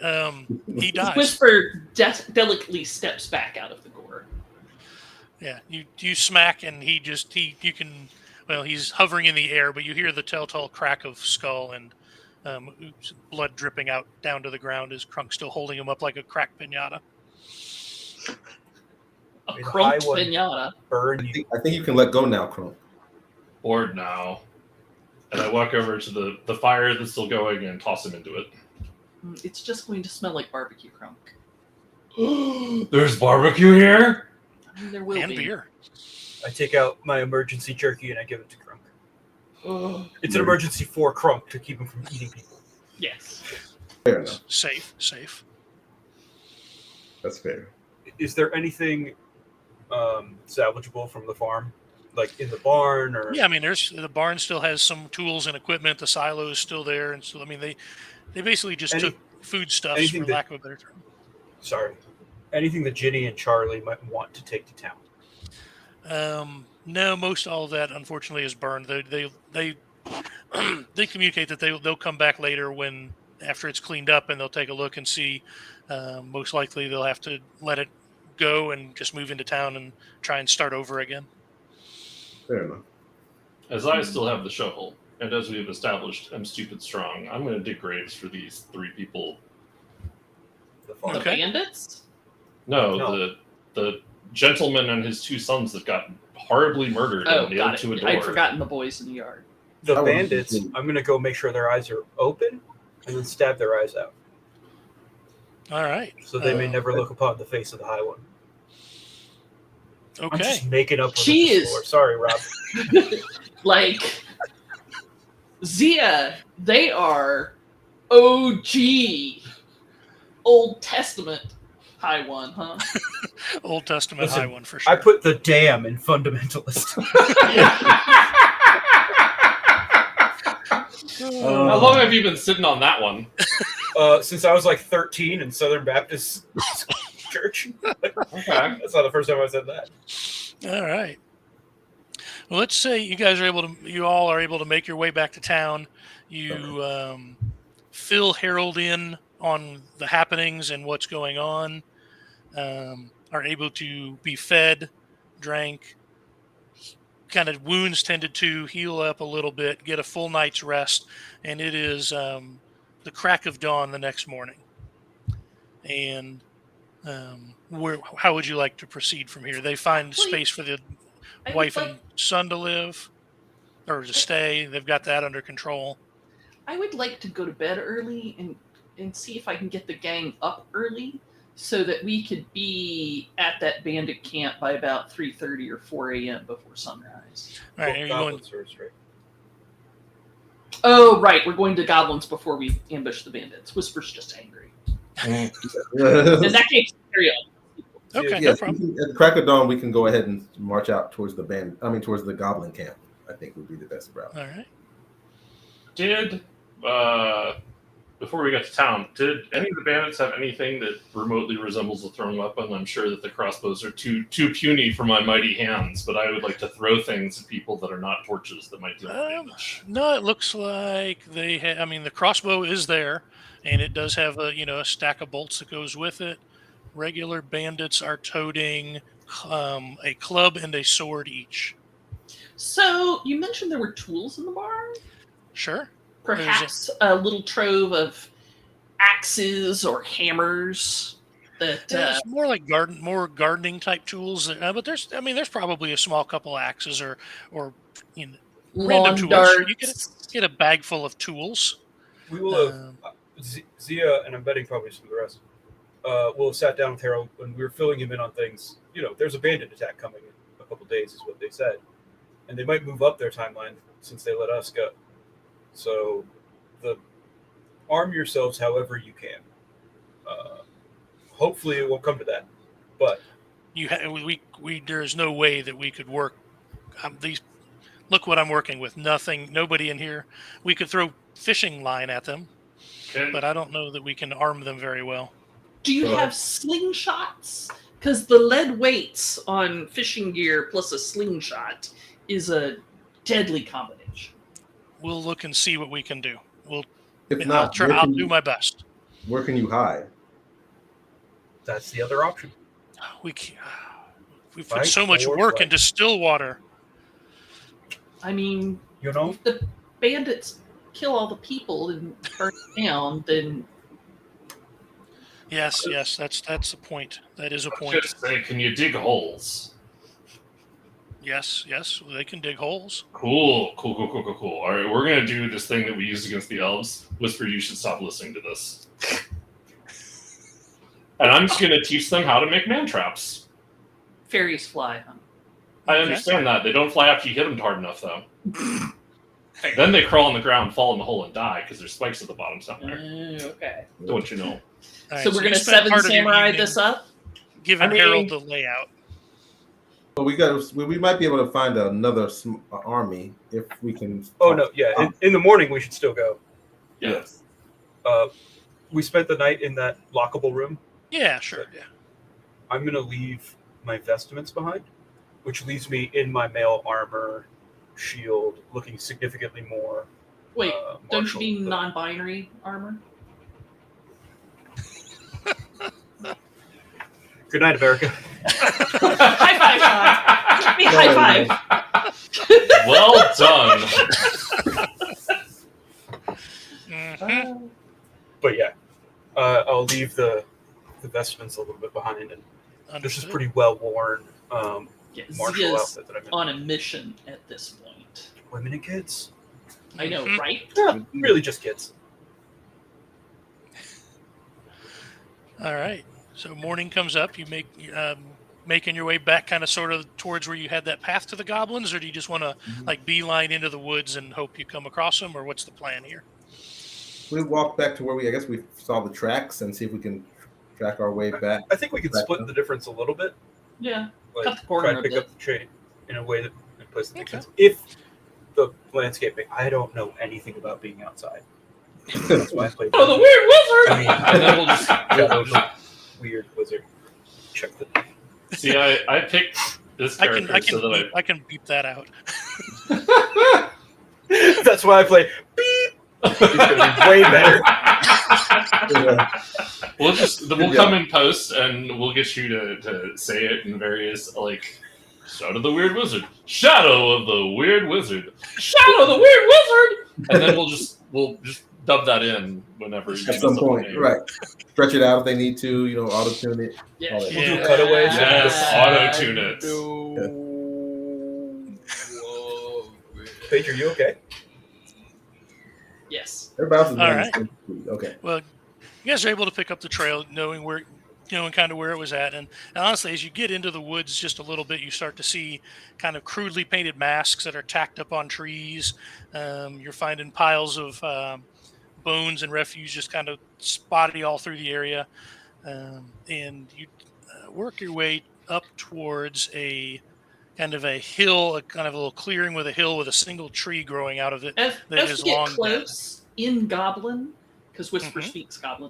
He dies. Whisper delicately steps back out of the gore. Yeah, you smack, and he's hovering in the air, but you hear the telltale crack of skull and blood dripping out down to the ground as Krunk's still holding him up like a cracked pinata. A May the crunked high one pinata. Burn you. I think you can let go now, Crump. Bored now. And I walk over to the fire that's still going and toss him into it. It's just going to smell like barbecue, Krunk. There's barbecue here? I mean, there will And be. beer. I take out my emergency jerky and I give it to Krunk. It's an emergency for Krunk to keep him from eating people. Yes. Fair enough. Safe. That's fair. Is there anything salvageable from the farm? Like in the barn or Yeah, I mean, the barn still has some tools and equipment. The silo is still there, and so I mean, they basically just took foodstuffs, anything for lack of a better term. sorry. Anything that Ginny and Charlie might want to take to town. No, most all of that unfortunately is burned. They communicate that they'll come back later after it's cleaned up, and they'll take a look and see. Most likely they'll have to let it go and just move into town and try and start over again. Fair enough. As I still have the shovel, and as we have established, I'm stupid strong, I'm going to dig graves for these 3 people. The farm. The Okay. bandits? No, the gentleman and his 2 sons that got horribly murdered Oh, and got nailed it. to a door. I'd forgotten the boys in the yard. The I would- bandits, I'm going to go make sure their eyes are open and then stab their eyes out. All right. So they may never look upon the face of the High One. I'm Okay. just making up. She is- Floor. Sorry, Rob. Like, Zia, they are OG Old Testament High One, huh? Old Testament Listen, high one for sure. I put the damn in fundamentalist. How long have you been sitting on that one? Since I was like 13 in Southern Baptist Church. Okay. That's not the first time I said that. All right. Well, let's say you all are able to make your way back to town. You fill Harold in on the happenings and what's going on. Are able to be fed, drank, kind of wounds tended to, heal up a little bit, get a full night's rest, and it is the crack of dawn the next morning. And how would you like to proceed from here? They find space for the wife and son to live or to stay. They've got that under control. I would like to go to bed early and see if I can get the gang up early so that we could be at that bandit camp by about 3:30 or 4 a.m. before sunrise. All right, are you going? Oh, right. We're going to goblins before we ambush the bandits. Whisper's just angry. In that case, carry on. Okay, Yes, no problem. at the crack of dawn, we can go ahead and march out towards towards the goblin camp. I think would be the best route. All right. Did before we got to town, did any of the bandits have anything that remotely resembles a throwing weapon? I'm sure that the crossbows are too puny for my mighty hands, but I would like to throw things at people that are not torches that might do damage. No, it looks like they have. I mean, the crossbow is there, and it does have a stack of bolts that goes with it. Regular bandits are toting a club and a sword each. So, you mentioned there were tools in the barn? Sure. Perhaps a little trove of axes or hammers that It's more like gardening type tools. But there's probably a small couple axes or random lawn tools. darts. You could get a bag full of tools. We will have. Zia, and I'm betting probably some of the rest, will have sat down with Harold when we were filling him in on things. There's a bandit attack coming in a couple days, is what they said, and they might move up their timeline since they let us go. So, arm yourselves however you can. Hopefully, it won't come to that, but there's no way that we could work these. Look what I'm working with. Nobody in here. We could throw fishing line at them, but I don't know that we can arm them very well. Do you have slingshots? Because the lead weights on fishing gear plus a slingshot is a deadly combination. We'll look and see what we can do. I'll do my best. Where can you hide? that's the other option. We put so much work into Stillwater. I mean, if the bandits kill all the people and burn it down, then Yes, that's a point. That is a point. Just say, can you dig holes? Yes, they can dig holes. Cool. All right, we're gonna do this thing that we used against the elves. Whisper, you should stop listening to this. And I'm just gonna teach them how to make man traps. fairies fly, huh? I understand that. They don't fly after you hit them hard enough, though. Then they crawl on the ground, fall in the hole, and die because there's spikes at the bottom somewhere. Okay. Don't you know? Right, So we're going to Seven Samurai this up? Giving Harold the layout. So we might be able to find another army if we can. Oh, no, yeah. In the morning, we should still go. Yes. We spent the night in that lockable room. Yeah, sure. Yeah. I'm going to leave my vestments behind, which leaves me in my mail armor, shield, looking significantly more. Wait, don't you mean than- non-binary armor? Good night, America. High five, Shawn. Give me a high five. Well done. Mm-hmm. But yeah, I'll leave the vestments a little bit behind, and this is pretty well worn martial Zia's outfit that I'm in. on a mission at this point. Women and kids. I know, Mhm. right? Yeah, really just kids. All right. So morning comes up. You making your way back, kind of sort of towards where you had that path to the goblins, or do you just want to beeline into the woods and hope you come across them, or what's the plan here? We walk back to where we saw the tracks and see if we can track our way back. I think we can split the difference a little bit. Yeah. Like, Cut the corner try to a pick bit. up the trade in a way that makes Okay. sense. If the landscaping, I don't know anything about being outside. That's why I played. Oh, the weird wizard! I mean, And then we'll just Shadow, weird wizard. Check the. see. I picked this character so that I can beep that out. That's why I play. Beep. It's gonna be way better. We'll come in post and we'll get you to say it in various Shadow the Weird Wizard, Shadow of the Weird Wizard, Shadow, the weird wizard! and then we'll just dub that in whenever you At give us some a point, name. right? Stretch it out if they need to, auto tune it. Yeah. All that. We'll do cutaways. Yes, auto tune it. Paige, are you okay? Yes. They're bouncing. All right. Okay. Well, you guys are able to pick up the trail, knowing kind of where it was at. And honestly, as you get into the woods just a little bit, you start to see kind of crudely painted masks that are tacked up on trees. You're finding piles of bones and refuse just kind of spotty all through the area. And you work your way up towards a kind of a hill, a kind of a little clearing with a hill with a single tree growing out of it. As That we is get long close in Goblin, because Whisper Mhm. speaks Goblin,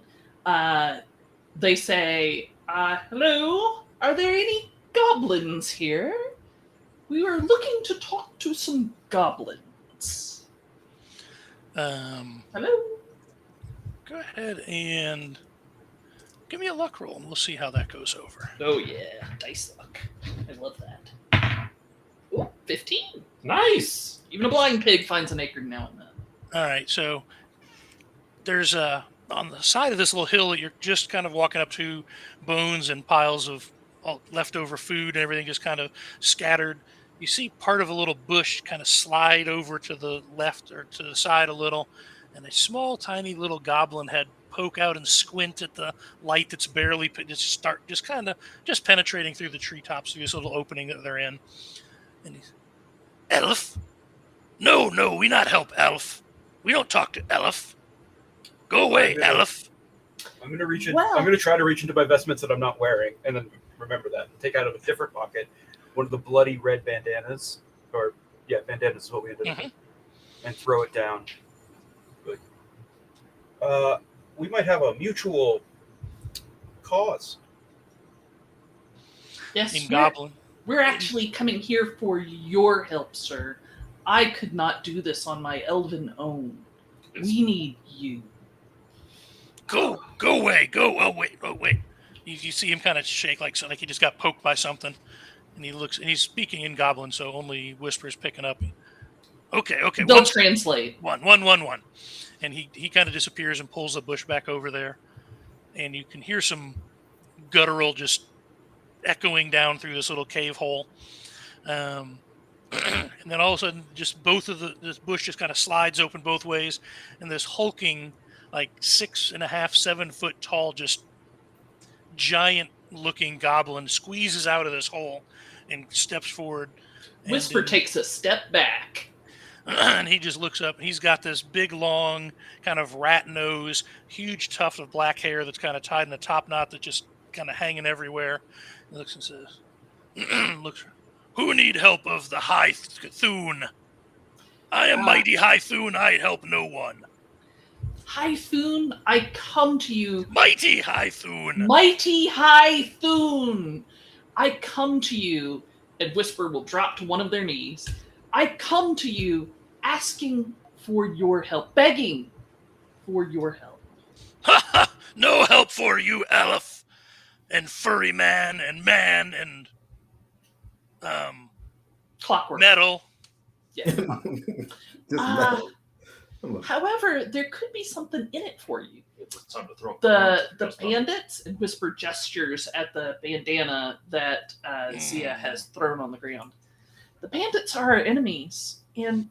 they say, hello, are there any goblins here? We were looking to talk to some goblins. Hello? Go ahead and give me a luck roll, and we'll see how that goes over. Oh yeah, dice luck. I love that. Ooh, 15. Nice. Even a blind pig finds an acorn now and then. All right, so there's on the side of this little hill that you're just kind of walking up to, bones and piles of all leftover food and everything just kind of scattered. You see part of a little bush kind of slide over to the left or to the side a little, and a small, tiny little goblin head poke out and squint at the light that's barely just penetrating through the treetops through this little opening that they're in. And he's, Elf? No, we not help Elf. We don't talk to Elf. Go away, Elf. I'm gonna reach in. Well- I'm gonna try to reach into my vestments that I'm not wearing, and then remember that. Take out of a different pocket one of the bloody red bandanas, bandanas is what we ended up with, and throw it down. Good. We might have a mutual cause. Yes, In Goblin. we're actually coming here for your help, sir. I could not do this on my elven own. We need you. Go away. Go. Oh, wait. You see him kind of shake like he just got poked by something. And he looks, and he's speaking in Goblin, so only Whisper's picking up. Okay. They'll translate. One. And he kind of disappears and pulls the bush back over there. And you can hear some guttural just echoing down through this little cave hole. And then all of a sudden, just this bush just kind of slides open both ways. And this hulking, like 6.5, 7 foot tall, just giant looking goblin squeezes out of this hole and steps forward. Whisper takes a step back. And he just looks up. He's got this big, long, kind of rat nose, huge tuft of black hair that's kind of tied in a top knot that's just kind of hanging everywhere. He looks and says, who need help of the High Thune? I am mighty High Thune. I help no one. High Thune, I come to you. Mighty High Thune. Mighty High Thune. I come to you. And Whisper will drop to one of their knees. I come to you asking for your help, begging for your help. Ha ha! No help for you, Elf, and furry man, and Clockwork. metal. Yeah. Just metal. However, there could be something in it for you. It's time to throw The bandits, and Whisper gestures at the bandana that Zia has thrown on the ground. The bandits are our enemies, and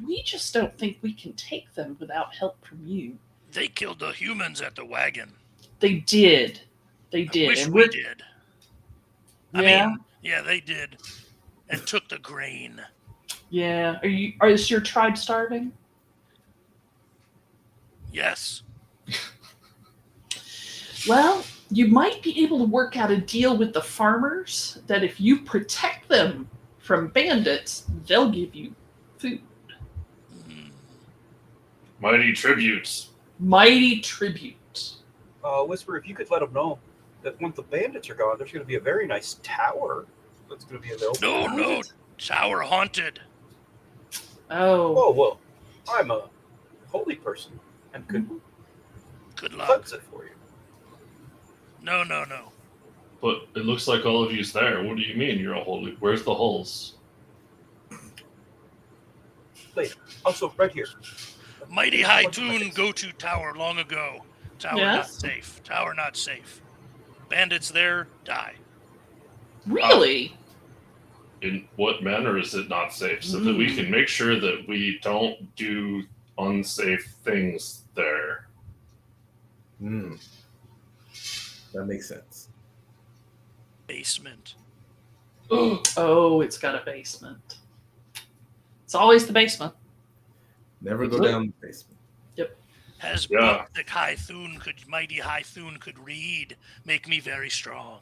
we just don't think we can take them without help from you. They killed the humans at the wagon. They did. They I did. wish And we did. Yeah. I mean, yeah, they did, and took the grain. Yeah. Is your tribe starving? Yes. Well, you might be able to work out a deal with the farmers that if you protect them from bandits, they'll give you food. Mighty tributes. Mighty tribute. Whisper, if you could let them know that once the bandits are gone, there's going to be a very nice tower that's going to be available. No, tower haunted. Oh. Oh, well, I'm a holy person and could Good luck. cleanse it for you. No. But it looks like all of you's there. What do you mean you're all holy? Where's the holes? Later. Also, right here. Mighty High Tune go to tower long ago. Tower not safe. Tower not safe. Bandits there die. Really? In what manner is it not safe? So that we can make sure that we don't do unsafe things there. That makes sense. Basement. Oh, it's got a basement. It's always the basement. Never go down the basement. Has Yeah. book that Mighty High Thune could read make me very strong.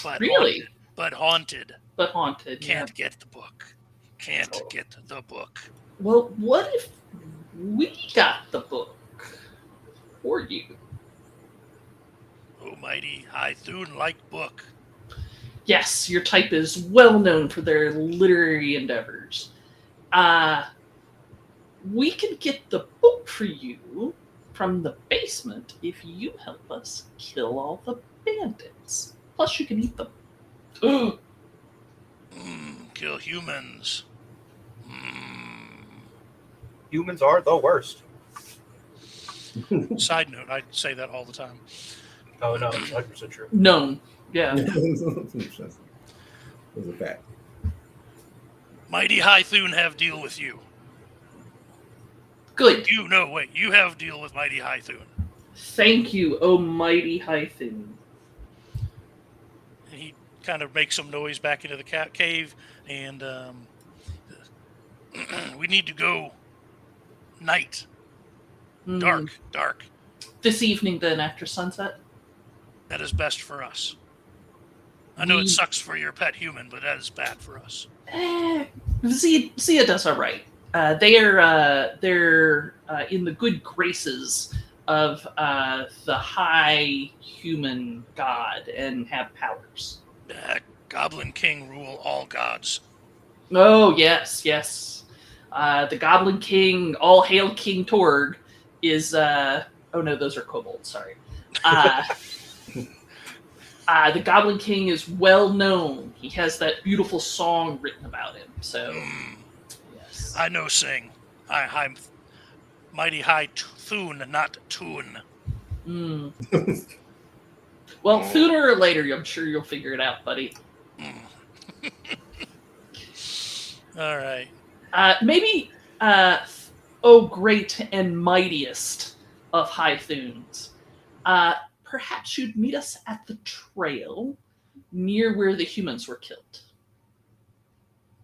But Really? haunted. But haunted. Can't get the book. Can't get the book. Well, what if we got the book for you? Oh, Mighty High Thune like book. Yes, your type is well known for their literary endeavors. We can get the book for you from the basement if you help us kill all the bandits. Plus, you can eat them. Kill humans. Humans are the worst. Side note, I say that all the time. Oh, no, 100% true. Known. Yeah. It was a fact. Mighty High Thune have deal with you. Good. You have deal with Mighty Hythun. Thank you, O mighty Hythun. And he kind of makes some noise back into the cave, and we need to go. Night. Dark. This evening, then, after sunset? That is best for us. I know it sucks for your pet human, but that is bad for us. Zia does all right. They're in the good graces of the high human god and have powers. Goblin King rule all gods. Oh, yes. The Goblin King, all hail King Torg, is... oh, no, those are kobolds, sorry. The Goblin King is well known. He has that beautiful song written about him. So, yes. I know sing. I'm Mighty Hythun, not Toon. Well, sooner or later, I'm sure you'll figure it out, buddy. All right. Maybe, oh great and mightiest of Hythuns, perhaps you'd meet us at the trail near where the humans were killed.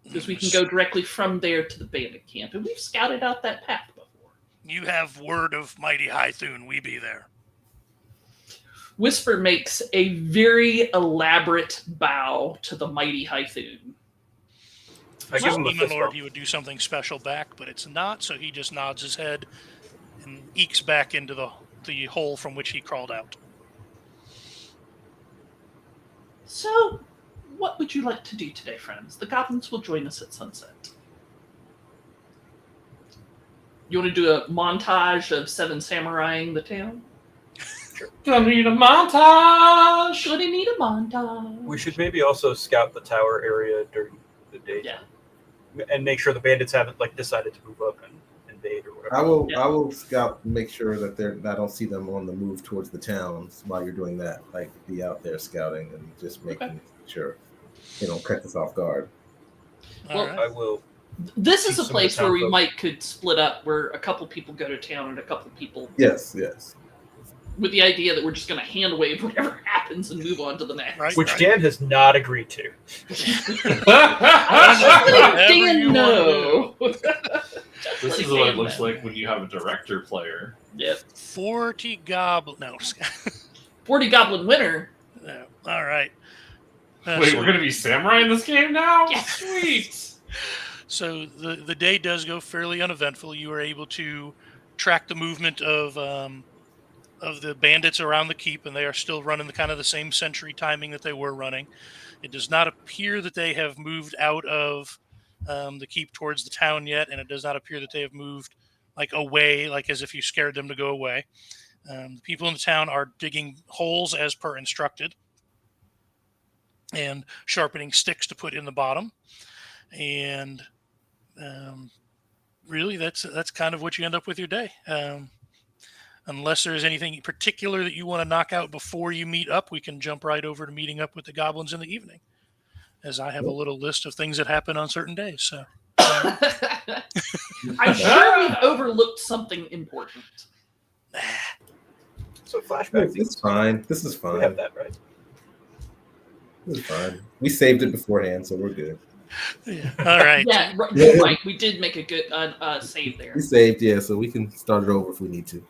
Because we can go directly from there to the bandit camp, and we've scouted out that path before. You have word of Mighty Hythun, we be there. Whisper makes a very elaborate bow to the mighty Hythun. I give him a Demon fist Lord, bump. he would do something special back, but it's not, so he just nods his head and ekes back into the hole from which he crawled out. So, what would you like to do today, friends? The goblins will join us at sunset. You want to do a montage of 7 samuraiing the town? Gonna need a montage. Gonna need a montage. We should maybe also scout the tower area during the day. Yeah. And make sure the bandits haven't decided to move up and invade or whatever. I will scout, make sure that I don't see them on the move towards the towns while you're doing that. Like, be out there scouting and just making sure they don't catch us off guard. All Well, right. I will. This is Keep a some place of the where town we folk. could split up, where a couple people go to town and a couple people, Yes. with the idea that we're just going to hand wave whatever happens and move on to the next. Right. Which Dan has not agreed to. Whatever Dan, you no. This is what it looks like when you have a director player. Yep. 40 goblin. No. 40 goblin winner. No. All right. Wait, So- we're gonna be samurai in this game now? Yes. Sweet. So the day does go fairly uneventful. You are able to track the movement of the bandits around the keep, and they are still running the same sentry timing that they were running. It does not appear that they have moved out of the keep towards the town yet, and it does not appear that they have moved away, as if you scared them to go away. The people in the town are digging holes as per instructed, and sharpening sticks to put in the bottom, and really that's kind of what you end up with your day. Unless there's anything particular that you want to knock out before you meet up, we can jump right over to meeting up with the goblins in the evening, as I have a little list of things that happen on certain days. So I'm sure we've overlooked something important. So flashback. It's fine. This is We fine. have that, right? This is fine. We saved it beforehand, so we're good. yeah. All right. Yeah, you're right. We did make a good save there. We saved, so we can start it over if we need to.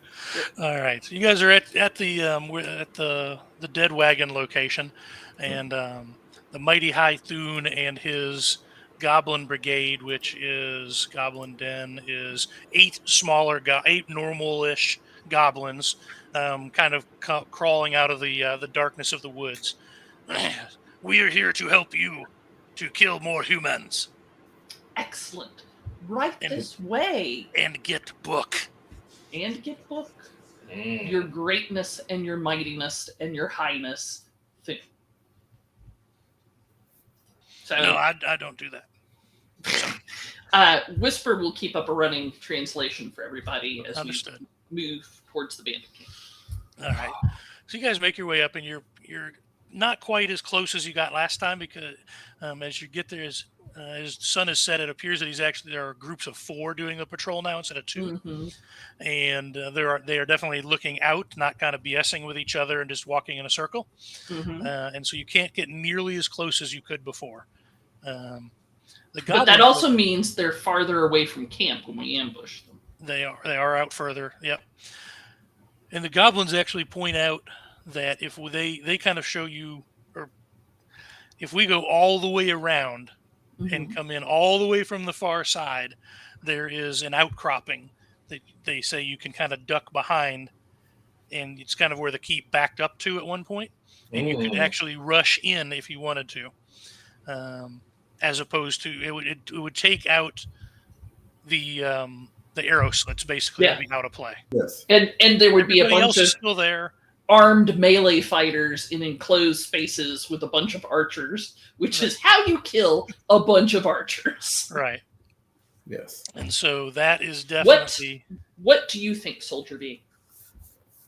All right. So you guys are at the dead wagon location, and the mighty Hythun and his goblin brigade, which is Goblin Den, is 8 smaller, 8 normal-ish goblins, kind of crawling out of the darkness of the woods. We are here to help you to kill more humans Excellent. Right And- this way. and get book. And get book. Your greatness and your mightiness and your highness thing. So No, I don't do that. Whisper will keep up a running translation for everybody as Understood. we move towards the bandit camp. All right. So you guys make your way up, and you're not quite as close as you got last time, because as you get there, is his sun has set, it appears that there are groups of 4 doing the patrol now instead of 2, Mhm. and they are definitely looking out, not kind of BSing with each other and just walking in a circle. Mhm. And so you can't get nearly as close as you could before. The But goblins, that also means they're farther away from camp when we ambush them. they are out further. Yep. And the goblins actually point out that if they kind of show you, or if we go all the way around and Mhm. come in all the way from the far side, there is an outcropping that they say you can kind of duck behind, and it's kind of where the keep backed up to at one point, and you could actually rush in if you wanted to, as opposed to it would take out the arrow slits, basically. Yeah. Would be out of play. Yes. And there would be a Everybody bunch else is of still there. armed melee fighters in enclosed spaces with a bunch of archers, which is how you kill a bunch of archers. Right. Yes. And so that is definitely. What do you think, Soldier V?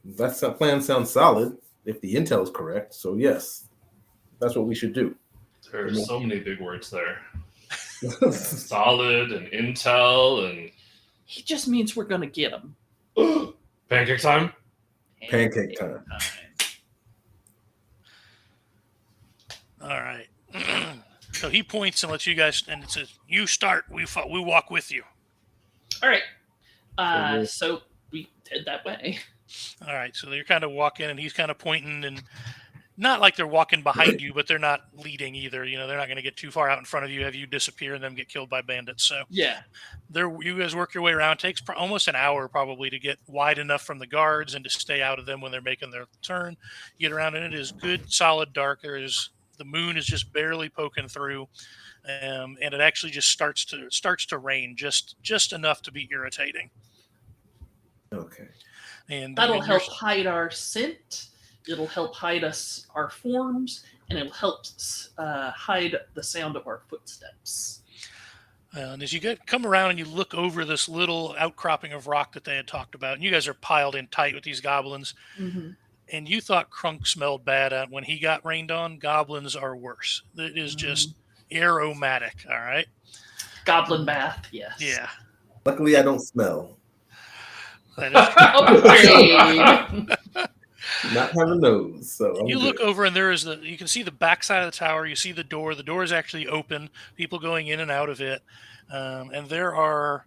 That plan sounds solid if the intel is correct. So yes, that's what we should do. There are so many big words there. Solid and intel and He just means we're gonna get them. pancake time. Pancake time. All right. So he points and lets you guys, and it says, "You start. We walk with you." All right. So we head that way. All right. So you're kind of walking, and he's kind of pointing, and not like they're walking behind you, but they're not leading either. You know, they're not going to get too far out in front of you, have you disappear, and them get killed by bandits. So Yeah. you guys work your way around. It takes almost an hour probably to get wide enough from the guards and to stay out of them when they're making their turn. You get around, and it is good, solid dark. The moon is just barely poking through, and it actually just starts to rain, just enough to be irritating. Okay. And That'll help hide our scent. It'll help hide our forms, and it'll help hide the sound of our footsteps. And as you come around and you look over this little outcropping of rock that they had talked about, and you guys are piled in tight with these goblins, Mm-hmm. and you thought Crunk smelled bad when he got rained on. Goblins are worse. It is just aromatic, all right? Goblin bath, yes. Yeah. Luckily, I don't smell. That is Upgrade! Not have a nose, so you look over and you can see the backside of the tower. You see the door. The door is actually open. People going in and out of it. And there are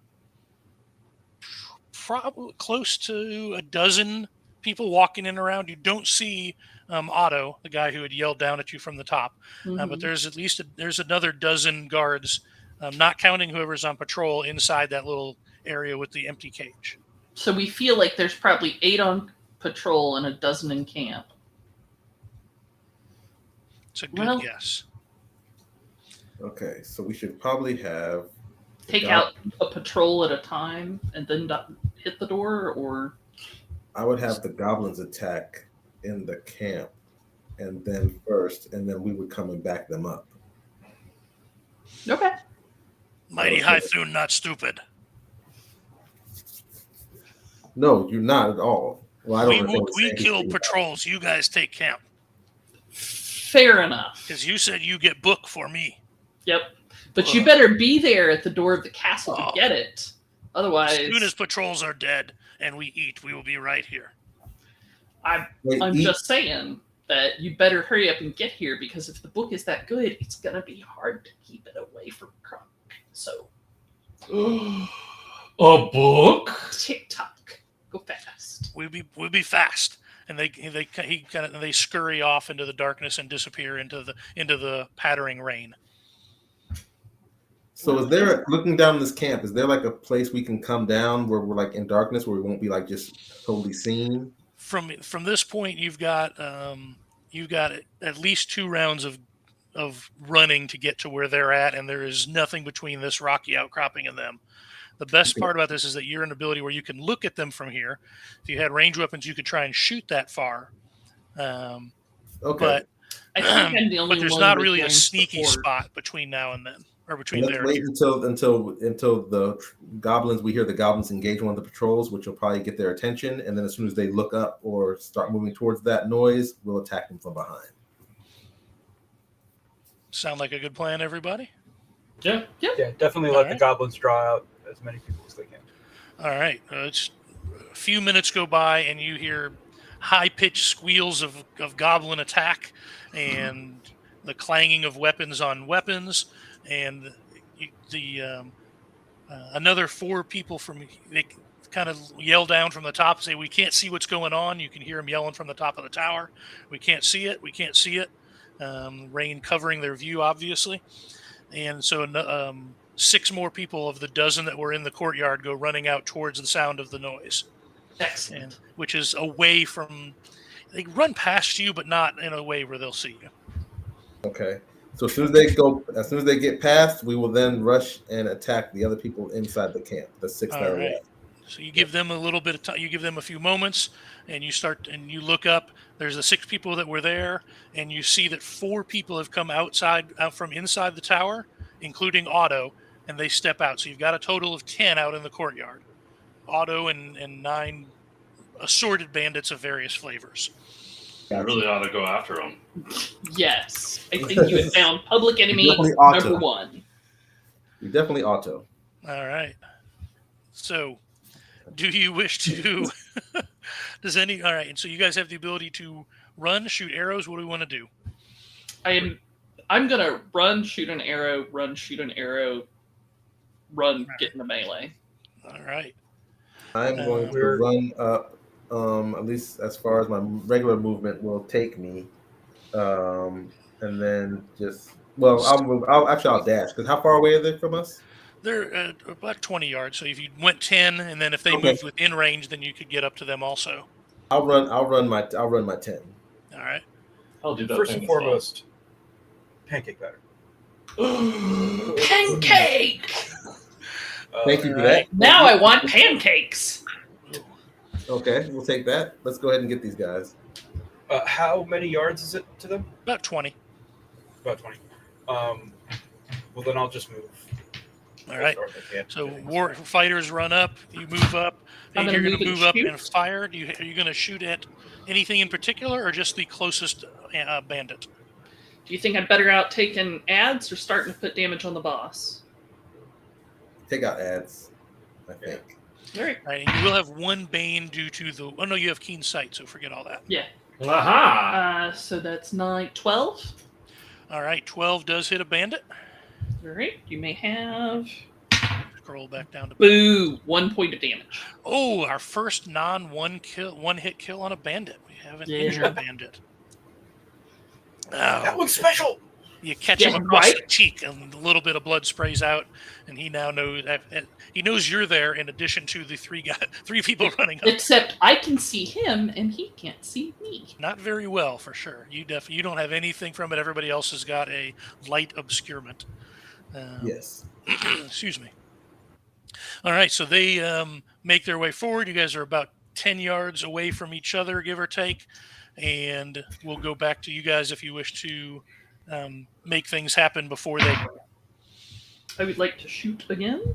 probably close to a dozen people walking in and around. You don't see Otto, the guy who had yelled down at you from the top. But there's at least there's another dozen guards, not counting whoever's on patrol inside that little area with the empty cage. So we feel like there's probably 8 on patrol and a dozen in camp. It's a good guess. Okay, so we should probably have take out a patrol at a time and then hit the door, or I would have the goblins attack in the camp and then we would come and back them up. Okay. Mighty Hythun, not stupid. No, you're not at all. Well, we kill patrols. You guys take camp. Fair enough. Because you said you get book for me. Yep. But you better be there at the door of the castle to get it. Otherwise, as soon as patrols are dead and we eat, we will be right here. I'm just saying that you better hurry up and get here, because if the book is that good, it's gonna be hard to keep it away from Crunk. So, a book? TikTok, go fast. We'll be fast, and they scurry off into the darkness and disappear into the pattering rain. So is there, looking down this camp, is there like a place we can come down where we're like in darkness, where we won't be like just totally seen? From this point, you've got at least 2 rounds of running to get to where they're at, and there is nothing between this rocky outcropping and them. The best part about this is that you're an ability where you can look at them from here. If you had range weapons, you could try and shoot that far. Okay. But I think I'm the only but there's one not with really a range sneaky support. spot between now and then, or between Let's there. wait until the goblins, we hear the goblins engage one of the patrols, which will probably get their attention, and then as soon as they look up or start moving towards that noise, we'll attack them from behind. Sound like a good plan, everybody? Yeah. Yeah, definitely All let the right. goblins draw out as many people as they can. All right. It's a few minutes go by, and you hear high-pitched squeals of goblin attack, and the clanging of weapons on weapons, and another 4 people they kind of yell down from the top, say, "We can't see what's going on." You can hear them yelling from the top of the tower. "We can't see it. We can't see it." Rain covering their view, obviously. And so 6 more people of the dozen that were in the courtyard go running out towards the sound of the noise, and Excellent. which is away from. They run past you, but not in a way where they'll see you. Okay. So as soon as they get past, we will then rush and attack the other people inside the camp. The 6 that All are right. left. So you give them a little bit of time. You give them a few moments, and you look up. There's the 6 people that were there, and you see that 4 people have come out from inside the tower, including Otto, and they step out. So you've got a total of 10 out in the courtyard. Otto and 9 assorted bandits of various flavors. You Gotcha. really ought to go after them. Yes. I think you have found public enemy Definitely ought to. number 1. You definitely auto. All right. So, do you wish to? All right. And so you guys have the ability to run, shoot arrows. What do we want to do? I'm gonna run, shoot an arrow, run, shoot an arrow, run, Right. get in the melee. All right. I'm going to We're- run up, at least as far as my regular movement will take me, and then I'll dash. Because how far away are they from us? They're about 20 yards. So if you went 10, and then if they Okay. moved within range, then you could get up to them also. I'll run my 10. All right. I'll do that. First thing and as well. foremost, pancake batter. Pancake! Thank you for All that. right. Now I want pancakes. Okay, we'll take that. Let's go ahead and get these guys. How many yards is it to them? About 20. About 20. Well, then I'll just move. All right. Start the camp. So war fighters run up. You move up. I'm And gonna you're going to move move and up shoot. and fire. Are you going to shoot at anything in particular, or just the closest bandit? Do you think I'm better out taking ads or starting to put damage on the boss? Take out ads, I think. All right. All right. And you will have 1 bane due to the. Oh no, you have keen sight, so forget all that. Yeah. Aha! So that's 9, 12. All right. 12 does hit a bandit. All right. You may have. Scroll back down to. Boo! 1 point of damage. Oh, our first one hit kill on a bandit. We have an Yeah. injured bandit. That Oh, one's special. you catch Yeah, him across right? the cheek, and a little bit of blood sprays out, and he now knows he knows you're there. In addition to the 3 people running up, Except I can see him and he can't see me. not very well for sure. You don't have anything from it. Everybody else has got a light obscurement. Yes. Excuse me. All right, so they make their way forward. You guys are about 10 yards away from each other, give or take. And we'll go back to you guys if you wish to make things happen before they go. I would like to shoot again.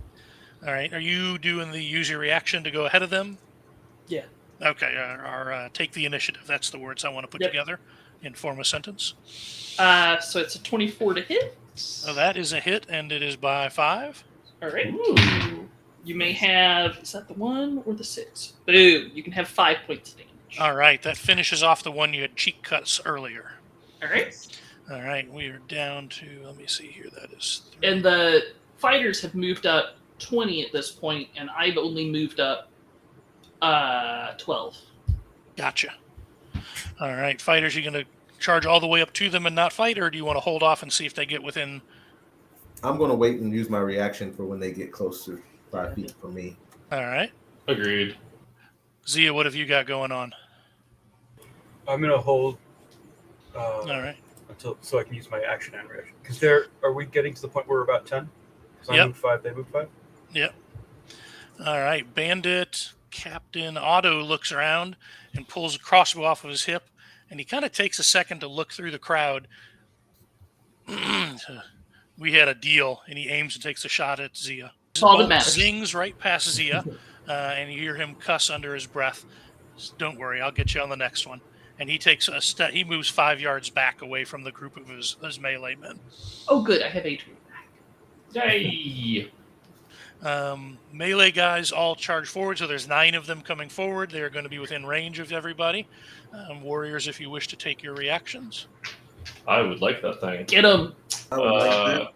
All right, are you doing the use your reaction to go ahead of them? Yeah. Okay, or take the initiative. That's the words I want to put Yep. together and form a sentence. So it's a 24 to hit. So that is a hit, and it is by 5. All right. Ooh. You may have. Is that the 1 or the 6? Boo! You can have 5 points of damage. All right, that finishes off the one you had cheek cuts earlier. All right. All right, we are down to, let me see here, that is 3. And the fighters have moved up 20 at this point, and I've only moved up 12. Gotcha. All right, fighters, you going to charge all the way up to them and not fight, or do you want to hold off and see if they get within? I'm going to wait and use my reaction for when they get close to 5 feet from me. All right. Agreed. Zia, what have you got going on? I'm gonna hold. All right. So I can use my action and reaction. Because are we getting to the point where we're about 10? Because I Yep. move 5, they move 5. Yep. All right, Bandit Captain Otto looks around and pulls a crossbow off of his hip, and he kind of takes a second to look through the crowd. We had a deal, and he aims and takes a shot at Zia. That's all that Bolt matters. zings right past Zia, and you hear him cuss under his breath. Don't worry, I'll get you on the next one. And he takes a step. He moves 5 yards back away from the group of his melee men. Oh, good. I have Adrian back. Yay! Melee guys all charge forward, so there's 9 of them coming forward. They're going to be within range of everybody. Warriors, if you wish to take your reactions. I would like that thing. Get him. I would like that.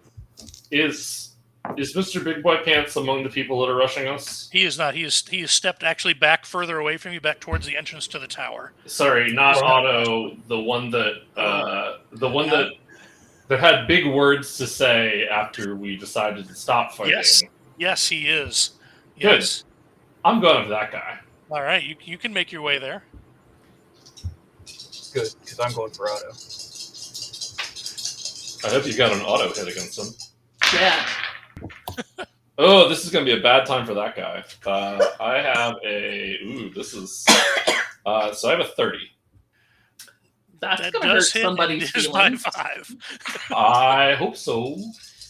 Is Mr. Big Boy Pants among the people that are rushing us? He is not. He is stepped actually back further away from you, back towards the entrance to the tower. Sorry, not Right. Otto. The one that had big words to say after we decided to stop fighting. Yes, he is. Yes. I'm going for that guy. All right, you can make your way there. Good, because I'm going for Otto. I hope you got an auto hit against him. Yeah. Oh, this is going to be a bad time for that guy. I have a... Ooh, this is... so I have a 30. That's That going to hurt does hit. somebody's It is by feelings. 5. I hope so.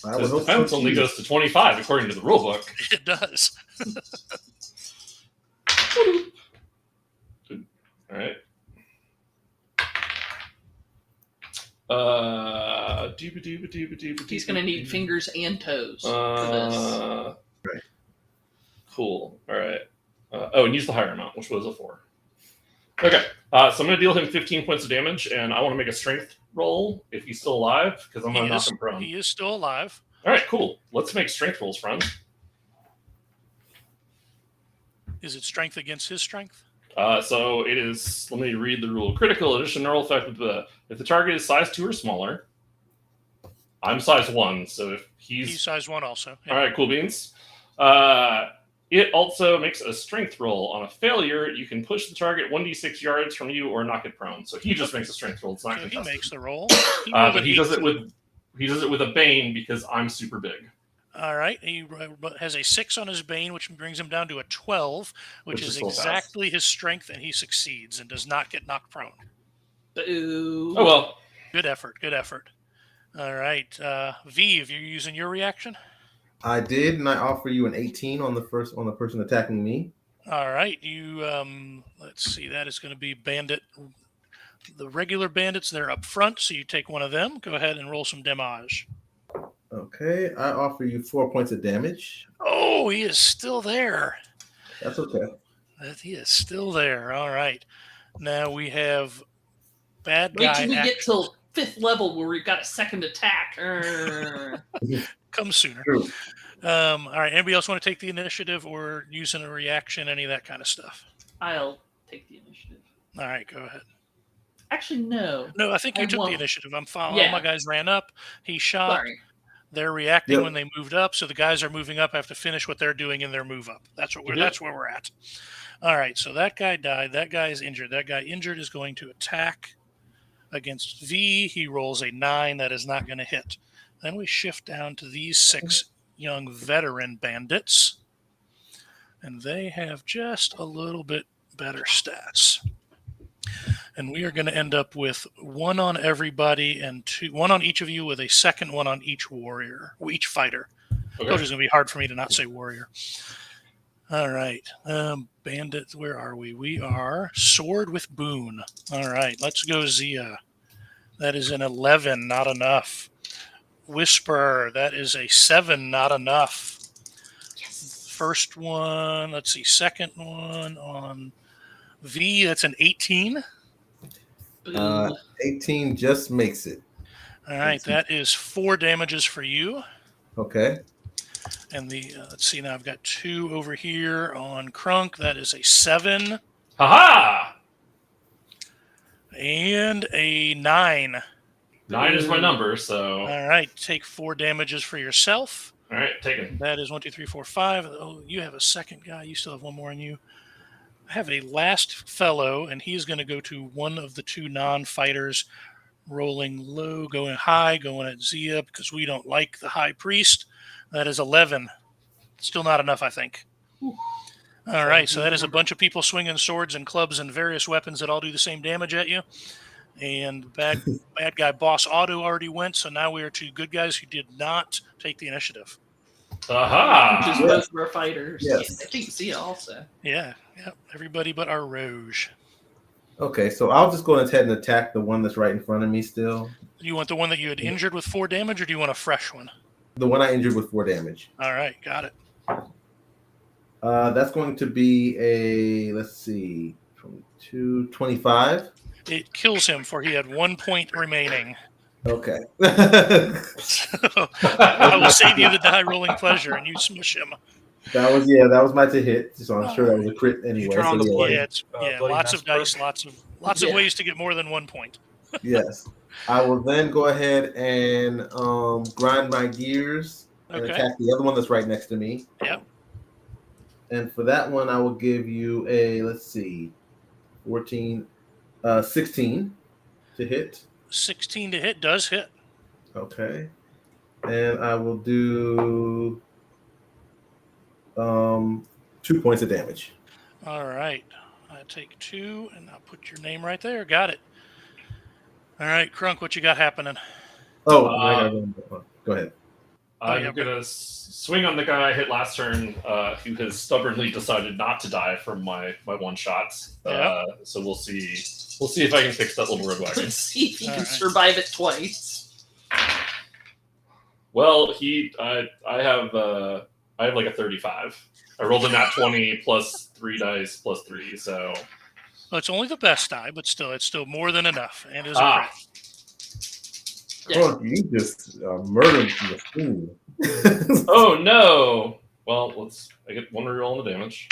I would Because hope defense so, only too. goes to 25 according to the rulebook. It does. All right. He's going to need fingers and toes for this. Right. Cool. All right. And use the higher amount, which was a 4. Okay. So I'm going to deal him 15 points of damage, and I want to make a strength roll if he's still alive, because I'm going to knock him prone. He is still alive. All right, cool. Let's make strength rolls, friends. Is it strength against his strength? So it is, let me read the rule. Critical addition neural effect if the target is size 2 or smaller. I'm size 1, so if He's size 1 also. Yeah. All right, cool beans. It also makes a strength roll. On a failure, you can push the target 1d6 yards from you or knock it prone. So he just makes a strength roll. It's not So he contested. makes the roll. But he does it with a bane because I'm super big. All right. He has a 6 on his bane, which brings him down to a 12, which is still fast. exactly his strength, and he succeeds and does not get knocked prone. Boo. Oh well. Good effort. Good effort. All right. V, if you're using your reaction. I did, and I offer you an 18 on the person attacking me. All right. You let's see. That is going to be bandit. The regular bandits, they're up front, so you take one of them. Go ahead and roll some damage. Okay, I offer you 4 points of damage. Oh, he is still there. That's okay. He is still there. All right. Now we have bad Wait guy. till we get till 5th level where we've got a second attack. Comes sooner. True. All right. Anybody else want to take the initiative or using a reaction, any of that kind of stuff? I'll take the initiative. All right. Go ahead. Actually, no. No, I think you I took won't. the initiative. I'm following. Yeah. All my guys ran up. He shot. Sorry. They're reacting Yep. when they moved up, so the guys are moving up have to finish what they're doing in their move up. That's what that's where we're at. All right, so that guy died. That guy is injured. That guy injured is going to attack against V. He rolls a 9. That is not going to hit. Then we shift down to these 6 young veteran bandits, and they have just a little bit better stats. And we are going to end up with 1 on everybody and 1 on each of you with a second one on each warrior, each fighter. Okay. Told you it's going to be hard for me to not say warrior. All right. Bandits, where are we? We are sword with boon. All right. Let's go Zia. That is an 11. Not enough. Whisper. That is a 7. Not enough. First one. Let's see. Second one on V. That's an 18. Boo. 18 just makes it. All right, that is 4 damages for you. Okay. And the let's see, now I've got 2 over here on Crunk. That is a 7 Haha! and a 9. 9 is my number, so. All right, take 4 damages for yourself. All right, take it. That is 1, 2, 3, 4, 5. Oh, you have a second guy. You still have 1 more on you. I have a last fellow, and he's going to go to one of the 2 non-fighters, rolling low, going high, going at Zia because we don't like the high priest. That is 11. Still not enough, I think. All right, so that is a bunch of people swinging swords and clubs and various weapons that all do the same damage at you. And bad guy boss Otto already went, so now we are 2 good guys who did not take the initiative. Aha! Just Yeah. both of our fighters. Yes. I think Zia also. Yeah, everybody but our Roge. Okay, so I'll just go ahead and attack the one that's right in front of me still. Do you want the one that you had injured with 4 damage, or do you want a fresh one? The one I injured with 4 damage. All right, got it. That's going to be a, let's see, 22, 25. It kills him, for he had 1 point remaining. Okay. So I will save you the die rolling pleasure, and you smush him. That was my to hit. So I'm sure that was a crit anyway. turn on the bloody- Yeah, bloody lots of mess dice, lots of ways to get more than 1 point. Yes. I will then go ahead and grind my gears and Okay. attack the other one that's right next to me. Yep. And for that one, I will give you a, let's see, 14, 16 to hit. 16 to hit does hit. Okay. And I will do 2 points of damage. All right. I take 2, and I'll put your name right there. Got it. All right, Crunk, what you got happening? Oh, go ahead. I'm going to swing on the guy I hit last turn, who has stubbornly decided not to die from my one shots. Yeah. So we'll see. We'll see if I can fix that little rogue wagon. Let's see if you All can right. survive it twice. Well, I have like a 35. I rolled a nat 20 plus 3 dice plus 3, so Well, it's only the best die, but still, it's still more than enough, and is a Ah. crit. Yeah. Oh, you just murdered the fool. oh no. Well, I get 1 reroll on the damage.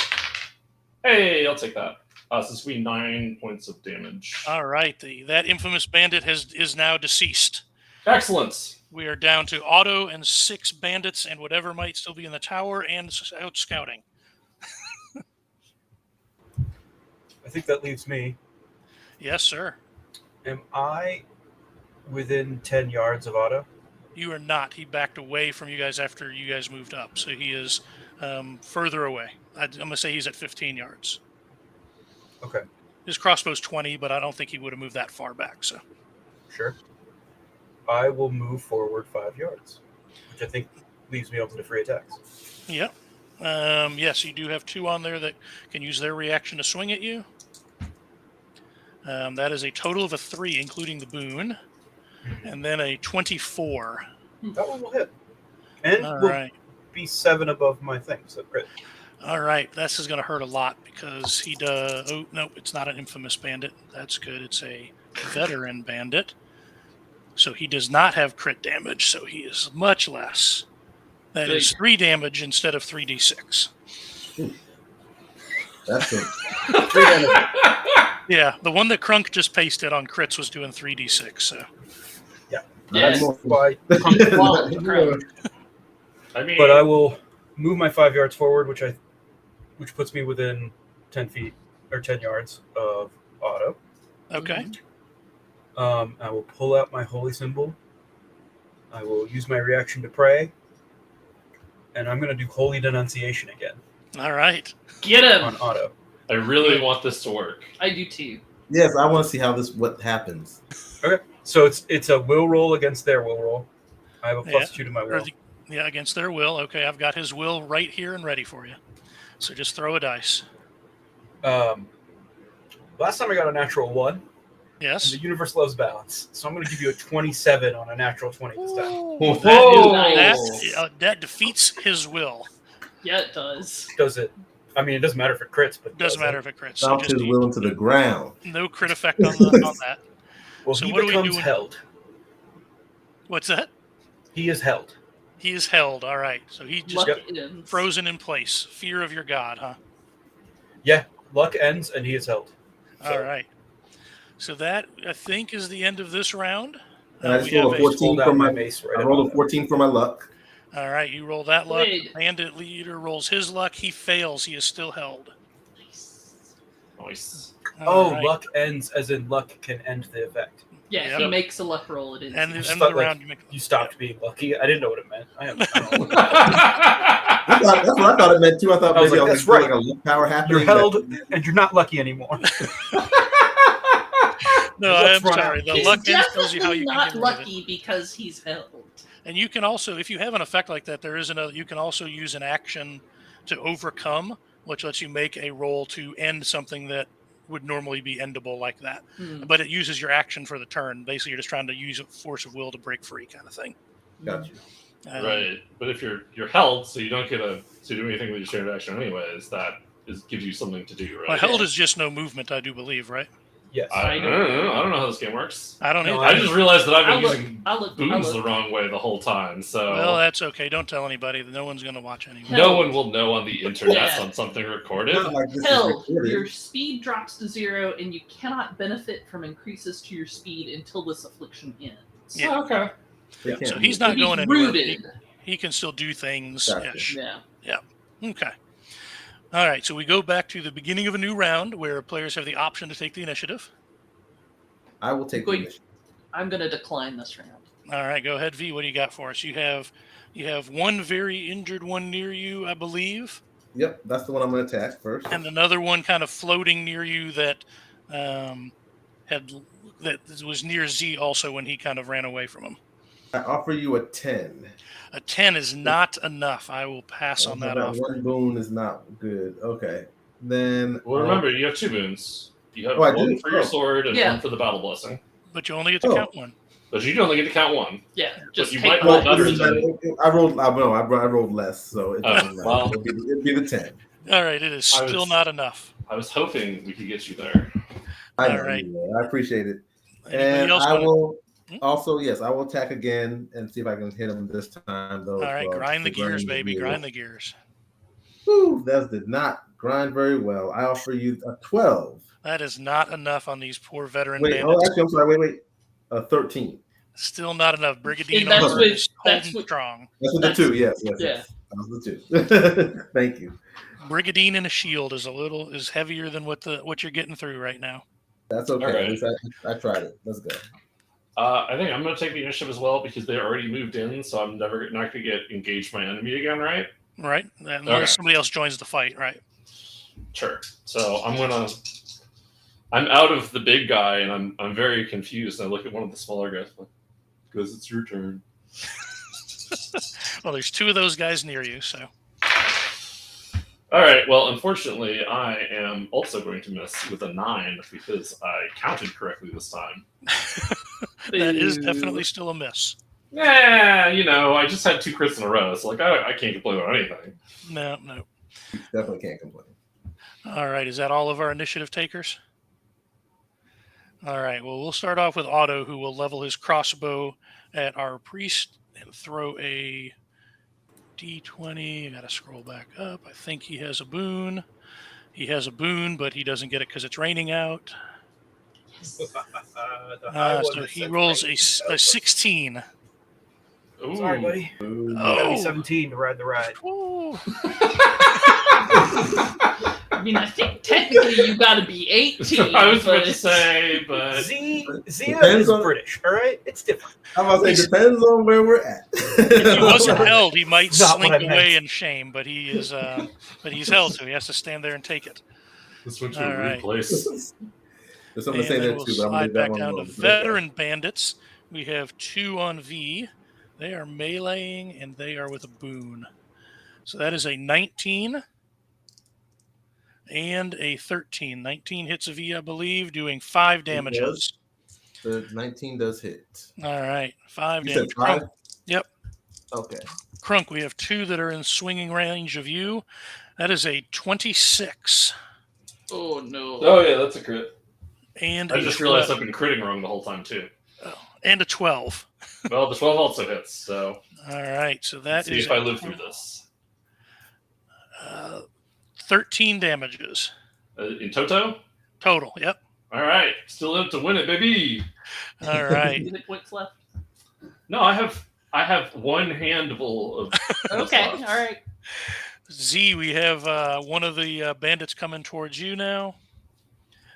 Hey, I'll take that. So this will be 9 points of damage. All right, that infamous bandit is now deceased. Excellent. We are down to Otto and 6 bandits and whatever might still be in the tower and out scouting. I think that leaves me. Yes, sir. Am I within 10 yards of Otto? You are not. He backed away from you guys after you guys moved up, so he is further away. I'm going to say he's at 15 yards. Okay, His crossbow's 20, but I don't think he would have moved that far back. So sure. I will move forward 5 yards, which I think leaves me open to free attacks. Yep. Yes, you do have 2 on there that can use their reaction to swing at you. That is a total of a 3, including the boon, and then a 24. That one will hit. And All will right. be 7 above my thing, so crit. All right. This is going to hurt a lot because he does. Oh, no, it's not an infamous bandit. That's good. It's a veteran bandit. So he does not have crit damage, so he is much less. That Good. is 3 damage instead of 3d6. That's it. 3 damage. Yeah, the one that Crunk just pasted on crits was doing 3d6. So Yes. Why? Well, Crunk. I mean, But I will move my 5 yards forward, which puts me within 10 feet or 10 yards of Otto. okay. I will pull out my holy symbol. I will use my reaction to pray, and I'm going to do holy denunciation again All right. Get on him. Otto. I really want this to work. I do too. Yes, I want to see what happens. Okay, so it's a will roll against their will roll. I have a +2 to my will. Yeah, against their will. Okay, I've got his will right here and ready for you. So just throw a dice. Last time I got a natural 1, and Yes. the universe loves balance, so I'm going to give you a 27 on a natural 20 this time. Ooh, Whoa. that defeats his will. Yeah, it does. Does it? I mean, it doesn't matter if it crits, but Doesn't matter if it crits. So Stomps just his will into the ground. no crit effect on that. Well, So he what do we becomes do? held. What's that? He is held. He is held. All right. So he just Luck ends. frozen in place. Fear of your god, huh? Yeah, luck ends, and he is held. So- All right. So that, I think, is the end of this round. And I We just rolled a have 14 Pulled for out my. mace right I at rolled a Otto. 14 for my luck. All right, you roll that luck. Wait. Bandit leader rolls his luck. He fails. He is still held. Nice. All Oh, right. luck ends as in luck can end the effect. Yeah, Yep. he makes a luck roll. It is. And the Just end of thought, the like, round, you make. You stopped being lucky. I didn't know what it meant. I don't know. That's what I thought it meant too. I thought I was maybe like, I that's was like right. a luck power happening. You're held, and you're not lucky anymore. No, Let's I'm run sorry. out. The He's luck ends tells you how definitely you can not get rid of it. lucky because he's held. And you can also, if you have an effect like that, there is another. You can also use an action to overcome, which lets you make a roll to end something that would normally be endable like that. Hmm. But it uses your action for the turn. Basically, you're just trying to use a force of will to break free, kind of thing. Gotcha. Right, but if you're held, so you don't get to do anything with your shared action anyways, gives you something to do, right? Well, held is just no movement, I do believe, right? Yes. I don't know. I don't know how this game works. I don't No, either. I just realized that I've been I'll look. using I'll look. booms the wrong way the whole time, so Well, that's okay. Don't tell anybody. No one's going to watch anyway. no one will know on the internet Yeah. on something recorded. Not like this is Held, recorded. your speed drops to 0, and you cannot benefit from increases to your speed until this affliction ends. Yeah. Oh, okay. They can't So move. he's not He's going anywhere. rooted. He can still do things. Gotcha. Ish. Yeah. Okay. All right. So we go back to the beginning of a new round where players have the option to take the initiative. I will take the Going- initiative. I'm going to decline this round. All right. Go ahead, V. What do you got for us? You have one very injured one near you, I believe, Yep, that's the one I'm going to attack first. and another one kind of floating near you that was near Z also when he kind of ran away from him. I offer you a 10. A 10 is not enough. I will pass on that offer. One boon is not good. Okay. Then. Well, remember, you have 2 boons. You have Oh, I one do? for your Oh. sword and Yeah. one for the battle blessing. But you only get to Oh. count one. But you only get to count 1. Yeah, just you take might one. roll better than- I rolled. I rolled less, so it doesn't matter. well. It'd be the 10. All right. It is I still was- not enough. I was hoping we could get you there. I All know right. you will. I appreciate it. Anybody And else I wanna- will Hmm? also, yes, I will attack again and see if I can hit him this time. Though. All right. Grind the gears, baby. gears. Grind the gears. Whew, that did not grind very well. I offer you a 12. That is not enough on these poor veteran Wait, bandits. actually, I'm sorry. Wait. A 13. Still not enough. Brigandine And that's armor with- is that's holding with- strong. That's with the 2. Yes. Yeah. That was the 2. Thank you. Brigandine and a shield is heavier than what you're getting through right now. That's okay. All right. At least I tried it. Let's go. I think I'm going to take the initiative as well because they already moved in, so I'm not going to get engaged my enemy again, right? Right? Unless Okay. somebody else joins the fight, right? Sure. So I'm out of the big guy, and I'm very confused. I look at one of the smaller guys, like, because it's your turn. Well, there's 2 of those guys near you, so All right. Well, unfortunately, I am also going to miss with a 9 because I counted correctly this time. that is Boo. definitely still a miss. Yeah, I just had 2 crits in a row, so I can't complain about anything. No. Definitely can't complain. All right. Is that all of our initiative takers? All right. Well, we'll start off with Otto, who will level his crossbow at our priest and throw a D20. I got to scroll back up. I think he has a boon. He has a boon, but he doesn't get it because it's raining out. The high one So that he said rolls right. a 16. Ooh. Sorry, buddy. Ooh. Gotta be Oh. 17 to ride the ride. Ooh. I mean, I think technically you got to be 18. I was about but to say, but Zia Depends is on- British, all right? It's different. I'm about to say, depends on where we're at. If he wasn't held, he might Not what slink I meant. away in shame, but he is. But he's held, so he has to stand there and take it. this went to All a weird right. place. There's something to And say then there we'll too, but I'm gonna slide leave that back one down to alone. veteran bandits. We have 2 on V. They are meleeing, and they are with a boon. So that is a 19 and a 13. 19 hits a V, I believe, doing 5 damages. The 19 does hit. All right, 5 You damage. said 5? Yep. Okay. Crunk, we have 2 that are in swinging range of you. That is a 26 oh no. Oh yeah, that's a crit. and I a just 12. realized I've been critting wrong the whole time too. And a 12. Well, the 12 also hits, so All right, so that let's see is if I live through this. 13 damages In toto? total. Yep. All right, still in it to win it, baby. All right. Hit points left. No, I have one handful of. Okay, left. all right. Z, we have one of the bandits coming towards you now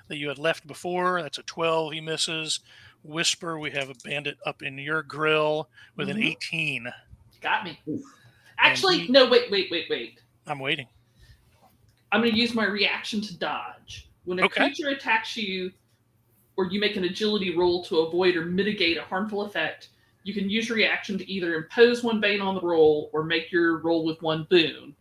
that you had left before. That's a 12. He misses. Whisper, we have a bandit up in your grill with an Mhm. 18. Got me. Oof. Actually, he- no, wait. I'm waiting. I'm going to use my reaction to dodge. When a Okay. creature attacks you, or you make an agility roll to avoid or mitigate a harmful effect, you can use your reaction to either impose one bane on the roll or make your roll with one boon.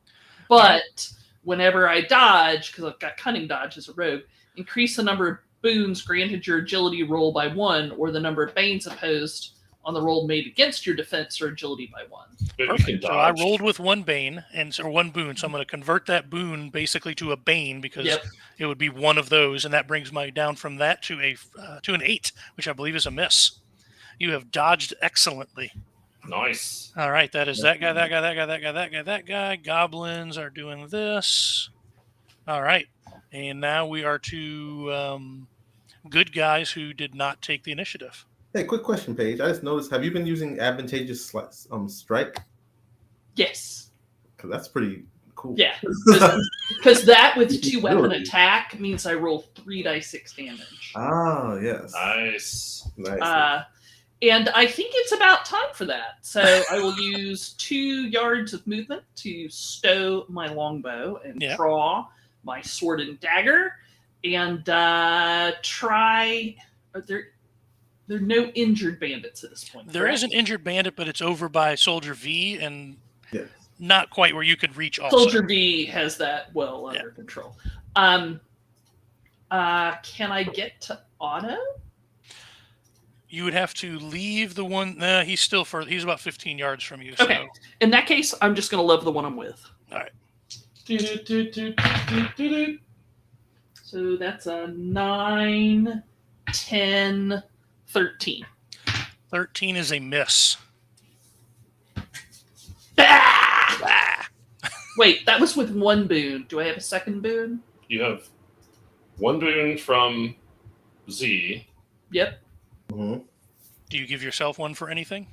But whenever I dodge, because I've got cunning dodge as a rogue, increase the number of boons granted your agility roll by 1, or the number of banes opposed on the roll made against your defense or agility by 1. But you can Perfect. So I dodge. rolled with 1 bane or 1 boon, so I'm going to convert that boon basically to a bane because Yep. it would be one of those, and that brings my down from that to an 8, which I believe is a miss. You have dodged excellently. Nice. All right, that is that guy, that guy, that guy, that guy, that guy, that guy. Goblins are doing this. All right, and now we are to good guys who did not take the initiative. Hey, quick question, Paige. I just noticed. Have you been using advantageous strike? Yes. Because that's pretty cool. Yeah. Because that with 2 weapon Really? attack means I roll 3 dice 6 damage. Ah, yes. Nice. Nice. And I think it's about time for that. So I will use 2 yards of movement to stow my longbow and draw my sword and dagger, and try. There are no injured bandits at this point. There correct? is an injured bandit, but it's over by Soldier V and Yes. not quite where you could reach also. Soldier V has that well under control. Can I get to Otto? You would have to leave the one. He's still further. He's about 15 yards from you. Okay. So. In that case, I'm just going to love the one I'm with. All right. So that's a 9, 10, 13. 13 is a miss. Ah! Wait, that was with 1 boon. Do I have a second boon? You have 1 boon from Z. Yep. Mm-hmm. Do you give yourself 1 for anything?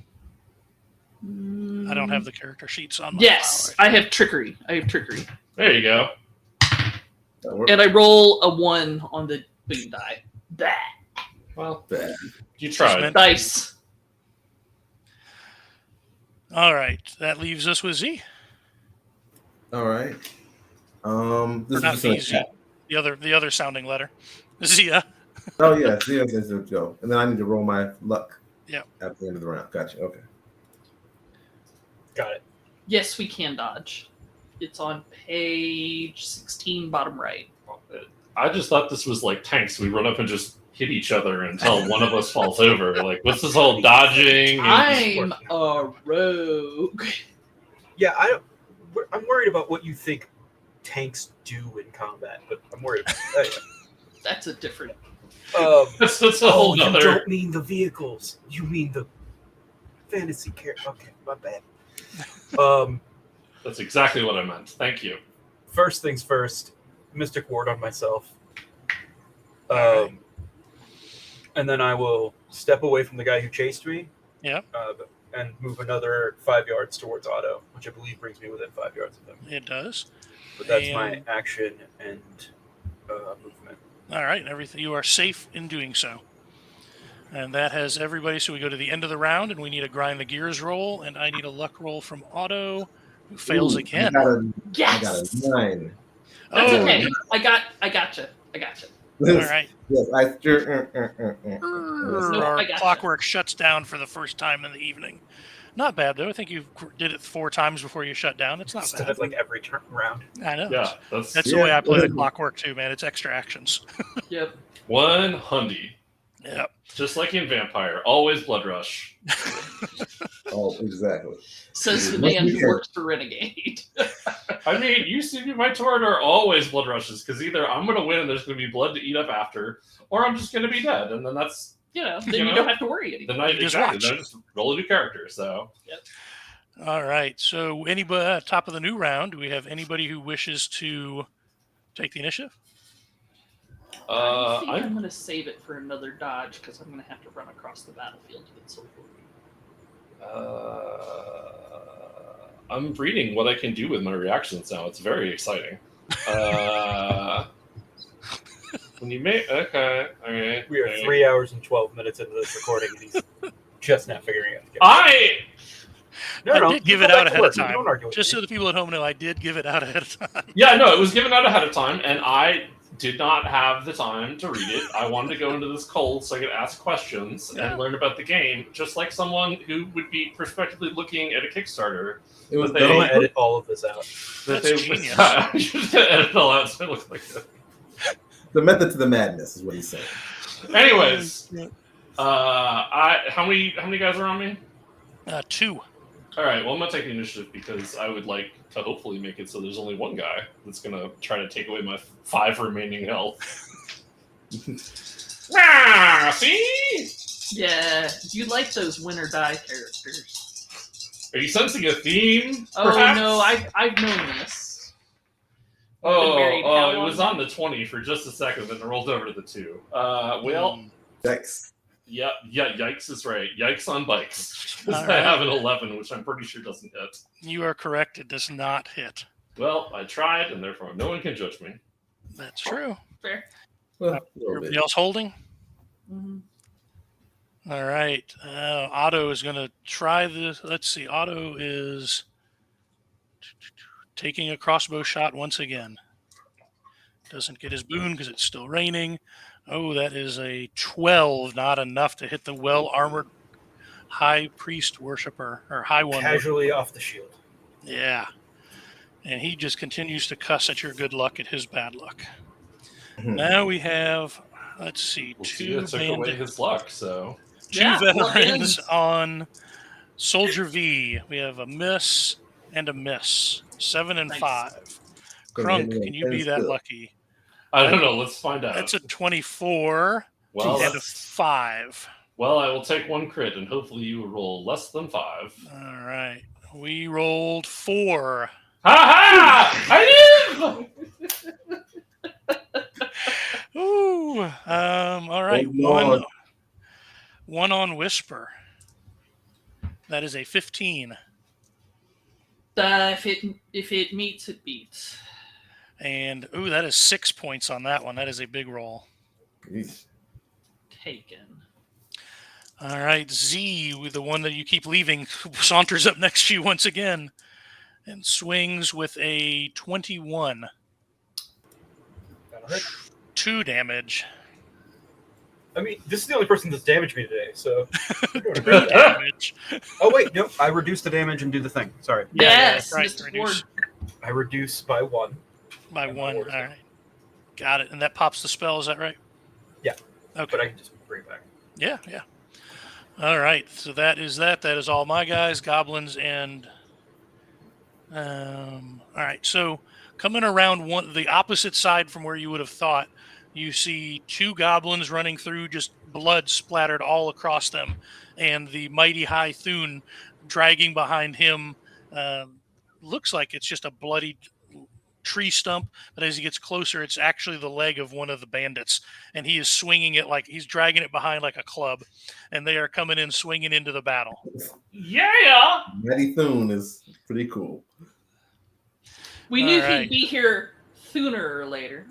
I don't have the character sheets on my Yes, file I have trickery. There you go. And I roll a 1 on the boon die. Bah. Well, Bad. you tried. Dice. All right. That leaves us with Z. All right. This Not is V, just Z. The other sounding letter. Zia. Oh yeah, Zero gets to go, and then I need to roll my luck. Yep. At the end of the round. Gotcha. Okay. Got it. Yes, we can dodge. It's on page 16, bottom right. I just thought this was like tanks. We run up and just hit each other until one of us falls over. Like, what's this whole dodging? I'm a rogue. Yeah, I'm worried about what you think tanks do in combat, but I'm worried about that. That's a different. That's a whole you nother. don't mean the vehicles. You mean the fantasy character. Okay, my bad. That's exactly what I meant. Thank you. First things first, Mystic Ward on myself. Alright. And then I will step away from the guy who chased me. Yeah. And move another 5 yards towards Otto, which I believe brings me within 5 yards of him. It does. But that's my And- action and movement. All right. Everything. You are safe in doing so. And that has everybody. So we go to the end of the round, and we need a grind the gears roll, and I need a luck roll from Otto, who fails Ooh, again. I got a Yes. 9. That's Oh, okay. I gotcha. All right. Yes, I sure. Nope, Our I gotcha. clockwork shuts down for the first time in the evening. Not bad though. I think you did it 4 times before you shut down. It's not Instead bad. of like every round. I know. Yeah, that's That's the way I play the clockwork too, man. It's extra actions. Yep. 100. Yep. Just like in Vampire, always blood rush. Oh, exactly. Says the man who works for Renegade. I mean, you see my turn are always blood rushes because either I'm going to win and there's going to be blood to eat up after, or I'm just going to be dead, and then that's Then You you know? don't have to worry anymore. the night. Just Exactly. watch. Then I just roll a new character. So All right. So anybody top of the new round, do we have anybody who wishes to take the initiative? I think I'm I'm going to save it for another dodge because I'm going to have to run across the battlefield to get silver. I'm reading what I can do with my reactions now. It's very exciting. When you make okay, all right. We are all right. 3 hours and 12 minutes into this recording, and he's just now figuring out. I I did give it go out back to ahead of work. time. Don't argue with Just so me. the people at home know, I did give it out ahead of time. Yeah, no, it was given out ahead of time, and I did not have the time to read it. I wanted to go into this cold so I could ask questions Yeah. and learn about the game, just like someone who would be prospectively looking at a Kickstarter. It was But I'm they- gonna edit all of this out. That That's they genius. I'm just gonna edit it all out so it looks like that. the method to the madness is what he's saying. Anyways, How many guys are on me? 2. All right. Well, I'm gonna take the initiative because I would like to hopefully make it so there's only one guy that's gonna try to take away my 5 remaining health. See? Yeah, you like those win or die characters. Are you sensing a theme? Oh perhaps? no, I've known this. Oh, married how it was long? on the 20 for just a second, then it rolled over to the 2. Well, Yikes. yeah, yikes is right. Yikes on bikes. 'Cause All I right. have an 11, which I'm pretty sure doesn't hit. You are correct. It does not hit. Well, I tried, and therefore no one can judge me. That's true. Fair. Well, a little Everybody bit. else holding? Mhm. All right. Otto is going to try this. Let's see. Otto is taking a crossbow shot once again. Doesn't get his boon because it's still raining. Oh, that is a 12. Not enough to hit the well-armored high priest worshiper, or high one. Casually off the shield. Yeah. And he just continues to cuss at your good luck at his bad luck. Now we have, let's see, We'll see, 2 it took away his luck, so... 2 Yeah, veterans well, on Soldier V. We have a miss and a miss. 7 and Nice. 5. Gonna Crunk, hit me on can you 10 be that still. lucky? I don't know, let's find out. That's a 24 well, and a that's- 5. well, I will take 1 crit, and hopefully you will roll less than 5. All right. We rolled 4. Ha ha! I live! Ooh. All right. Oh, Lord. One on Whisper. That is a 15. If it meets, it beats. And, ooh, that is 6 points on that one. That is a big roll. Yeesh. Taken. All right, Z, with the one that you keep leaving, saunters up next to you once again and swings with a 21. That'll hit. 2 damage. I mean, this is the only person that's damaged me today, so. we're doing 3 great. damage. Oh, wait, no. I reduce the damage and do the thing. Sorry. Yeah, Yes, right, Mr. reduce. Ford. I reduce by 1. By And 1. All four. right. Got it. And that pops the spell, is that right? Yeah. Okay. But I can just bring it back. Yeah, yeah. All right. So that is that. That is all my guys, goblins, and all right. So coming around the opposite side from where you would have thought, you see 2 goblins running through, just blood splattered all across them, and the mighty High Thune dragging behind him. Looks like it's just a bloody tree stump, but as he gets closer, it's actually the leg of one of the bandits, and he is swinging it like he's dragging it behind like a club, and they are coming in swinging into the battle. Yeah! Mighty Thune is pretty cool. We knew All right. he'd be here sooner or later.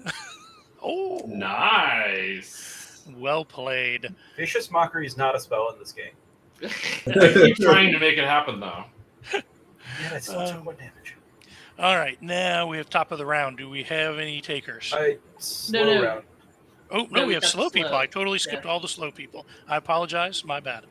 Oh, Nice! well played. Vicious Mockery is not a spell in this game. I keep trying to make it happen, though. Yeah, it still took 1 damage. All right, now we have top of the round. Do we have any takers? I slow No. round. Oh, No, no, we we have got slow people. slow. I totally skipped all the slow people. I apologize. My bad.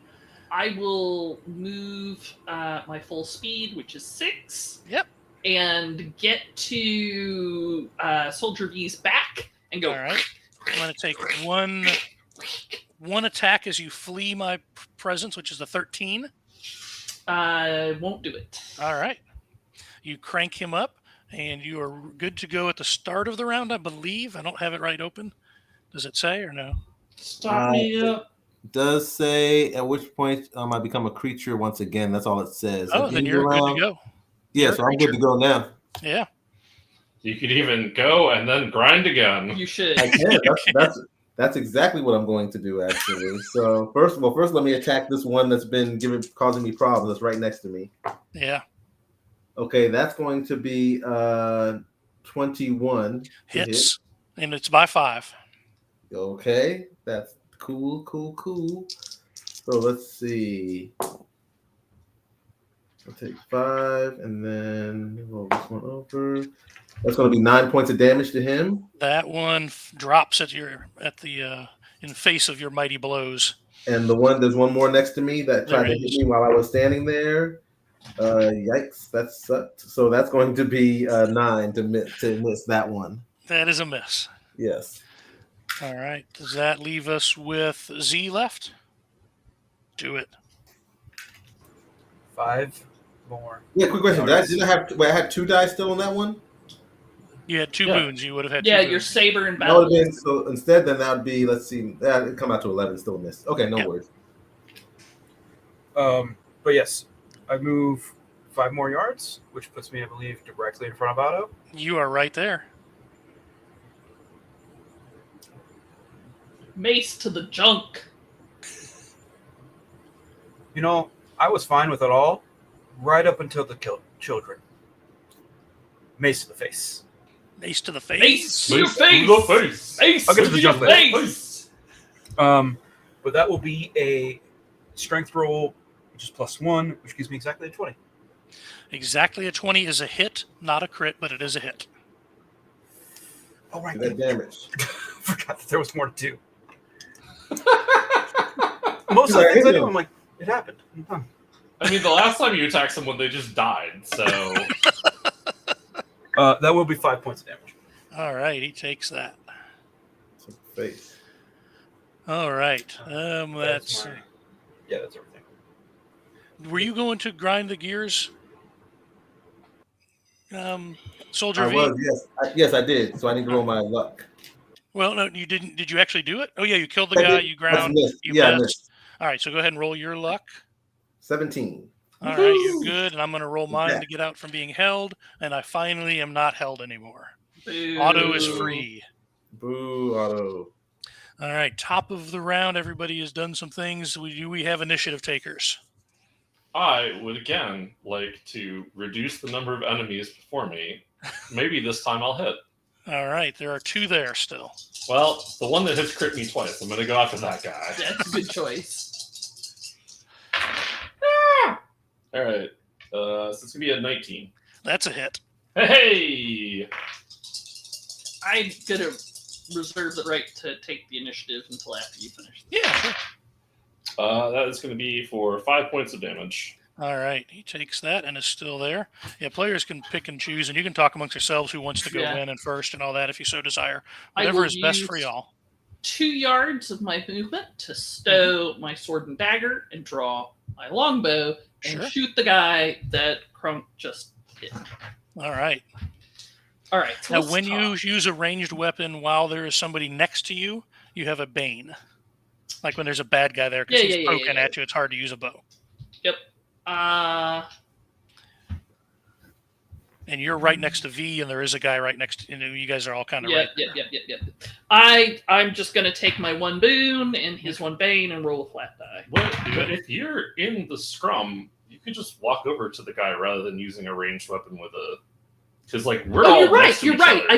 I will move my full speed, which is 6. Yep. And get to Soldier V's back and go. All right. I'm going to take one attack as you flee my presence, which is a 13. Won't do it. All right. You crank him up, and you are good to go at the start of the round, I believe. I don't have it right open. Does it say or no? Stop me up. Does say at which point I become a creature once again. That's all it says. Oh, At then the you're good to round- go. Yeah, You're a so I'm good to go now. Yeah. You could even go and then grind again. You should. I can. That's exactly what I'm going to do, actually. So first let me attack this one that's been causing me problems. That's right next to me. Yeah. Okay, that's going to be 21 to hit. Hits. And it's by 5. Okay, that's cool. So let's see. I'll take 5 and then roll this one over. That's going to be 9 points of damage to him. That one drops at the in face of your mighty blows. And there's one more next to me that tried to hit me while I was standing there. Yikes, that sucked. So that's going to be 9 to miss that one. That is a miss. Yes. All right. Does that leave us with Z left? Do it. 5 more. Yeah, quick question. Did I have? Wait, I had 2 dice still on that one. You had 2 Yeah. boons. You would have had 2 Yeah, boons. your saber and That battle. would have been so. Instead, then that would be. Let's see. That would come out to 11. Still missed. Okay, no Yep. worries. But yes, I move 5 more yards, which puts me, I believe, directly in front of Otto. You are right there. Mace to the junk. You know, I was fine with it all, right up until the children. Mace to the face. Mace to the face. Mace to your Mace face. to the face. Mace I'll get to to the your junk later. face. But that will be a strength roll, which is +1, which gives me exactly a 20. Exactly a 20 is a hit, not a crit, but it is a hit. Oh, right. That damage. Forgot that there was more to do. Most of the things I do, I'm like, it happened. I'm done. I mean, the last time you attacked someone, they just died. So That will be 5 points of damage. All right, he takes that. Face. All right. That's. Yeah, that's everything. Were you going to grind the gears, Soldier I V? was, yes. Yes, I did. So I need to roll my luck. Well, no, you didn't. Did you actually do it? Oh, yeah, you killed the I guy. did. You ground. I missed. You Yeah, I missed. missed. All right, so go ahead and roll your luck. 17. All right, you're good, and I'm going to roll mine Yeah. to get out from being held, and I finally am not held anymore. Boo. Otto is free. Boo, Otto. All right, top of the round. Everybody has done some things. We have initiative takers. I would again like to reduce the number of enemies before me. Maybe this time I'll hit. All right, there are 2 there still. Well, the one that has crit me twice. I'm going to go after that guy. That's a good choice. All right. So it's going to be a 19. That's a hit. Hey! I'm gonna reserve the right to take the initiative until after you finish. Yeah, sure. That is going to be for 5 points of damage. All right, he takes that and is still there. Yeah, players can pick and choose, and you can talk amongst yourselves who wants to go Yeah. in and first and all that if you so desire. I Whatever will is best for use y'all. 2 yards of my movement to stow my sword and dagger and draw my longbow and Sure. shoot the guy that Crunk just hit. All right. All right. So Now, let's when talk. you use a ranged weapon while there is somebody next to you, you have a bane. Like when there's a bad guy there because he's poking at you, it's hard to use a bow. Yep. And you're right next to V, and there is a guy right next to you. You guys are all kind of right. Yep. I'm just gonna take my 1 boon and his 1 bane and roll a flat die. But if you're in the scrum, you could just walk over to the guy rather than using a ranged weapon with a. Because like we're all You're right. next to You're each right. other.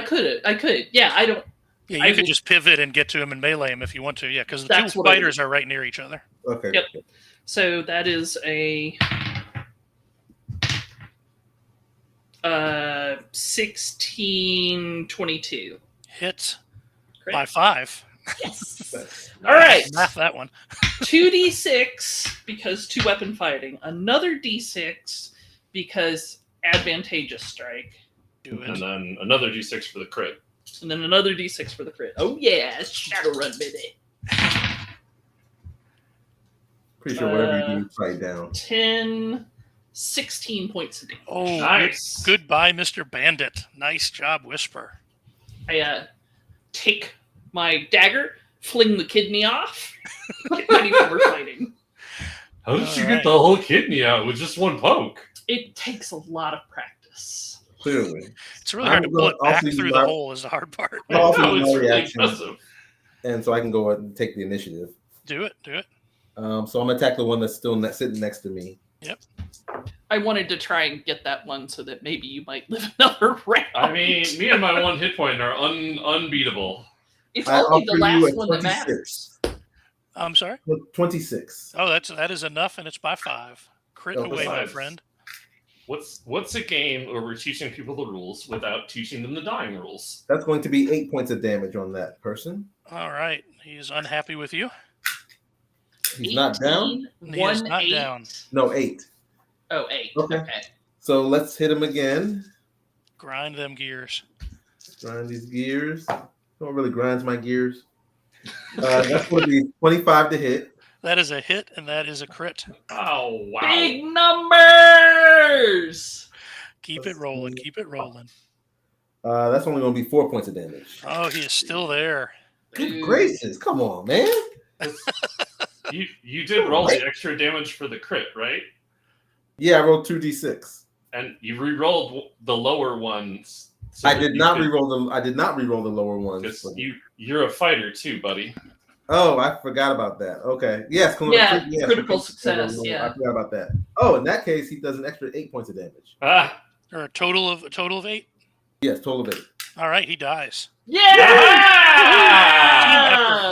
I could. Yeah, I don't. Yeah, I you could will- just pivot and get to him and melee him if you want to. Yeah, because the That's 2 what I fighters are right near each other. Okay. Yep. So that is a 16-22. Hit Crit. by 5. Yes. All right. Math that one. 2d6 because 2 weapon fighting. Another d6 because advantageous strike. Do And it. then another d6 for the crit. And then another d6 for the crit. Oh yeah, Shadowrun, baby. Pretty sure whatever you do, write down. 16 points of damage. Oh, Nice. goodbye, Mr. Bandit. Nice job, Whisper. I take my dagger, fling the kidney off, get ready for more fighting. How did you All get right. the whole kidney out with just 1 poke? It takes a lot of practice. Clearly. It's really hard to I'm pull it gonna back also through use the my- hole is the hard part. I'll also No, use it's my really reaction. impressive. And so I can go ahead and take the initiative. Do it. So I'm gonna attack the one that's still sitting next to me. I wanted to try and get that one so that maybe you might live another round. I mean, me and my 1 hit point are unbeatable. it's I only the offer you last a one that matters. 26. I'm sorry? 26. Oh, that is enough, and it's by 5. Crit Oh, away, my besides. friend. What's a game where we're teaching people the rules without teaching them the dying rules? That's going to be 8 points of damage on that person. All right. He's unhappy with you. He's not down? 18, He is 1, not 8. down. No, 8. Oh, 8. Okay. Okay. So let's hit him again. Grind them gears. Grind these gears. Don't really grind my gears. That's going to be 25 to hit. That is a hit, and that is a crit. Oh, wow. Big numbers! Keep it rolling. Keep it rolling. That's only going to be 4 points of damage. Oh, he is still there. Good gracious. Come on, man. You did roll the extra damage for the crit, right? Yeah, I rolled 2d6. And you re-rolled the lower ones. So I did not re-roll the lower ones. You're a fighter too, buddy. Oh, I forgot about that. Okay. Yes. Critical success. Yeah. I forgot about that. Oh, in that case, he does an extra 8 points of damage. Or a total of 8? Yes, total of 8. All right, he dies. Yeah!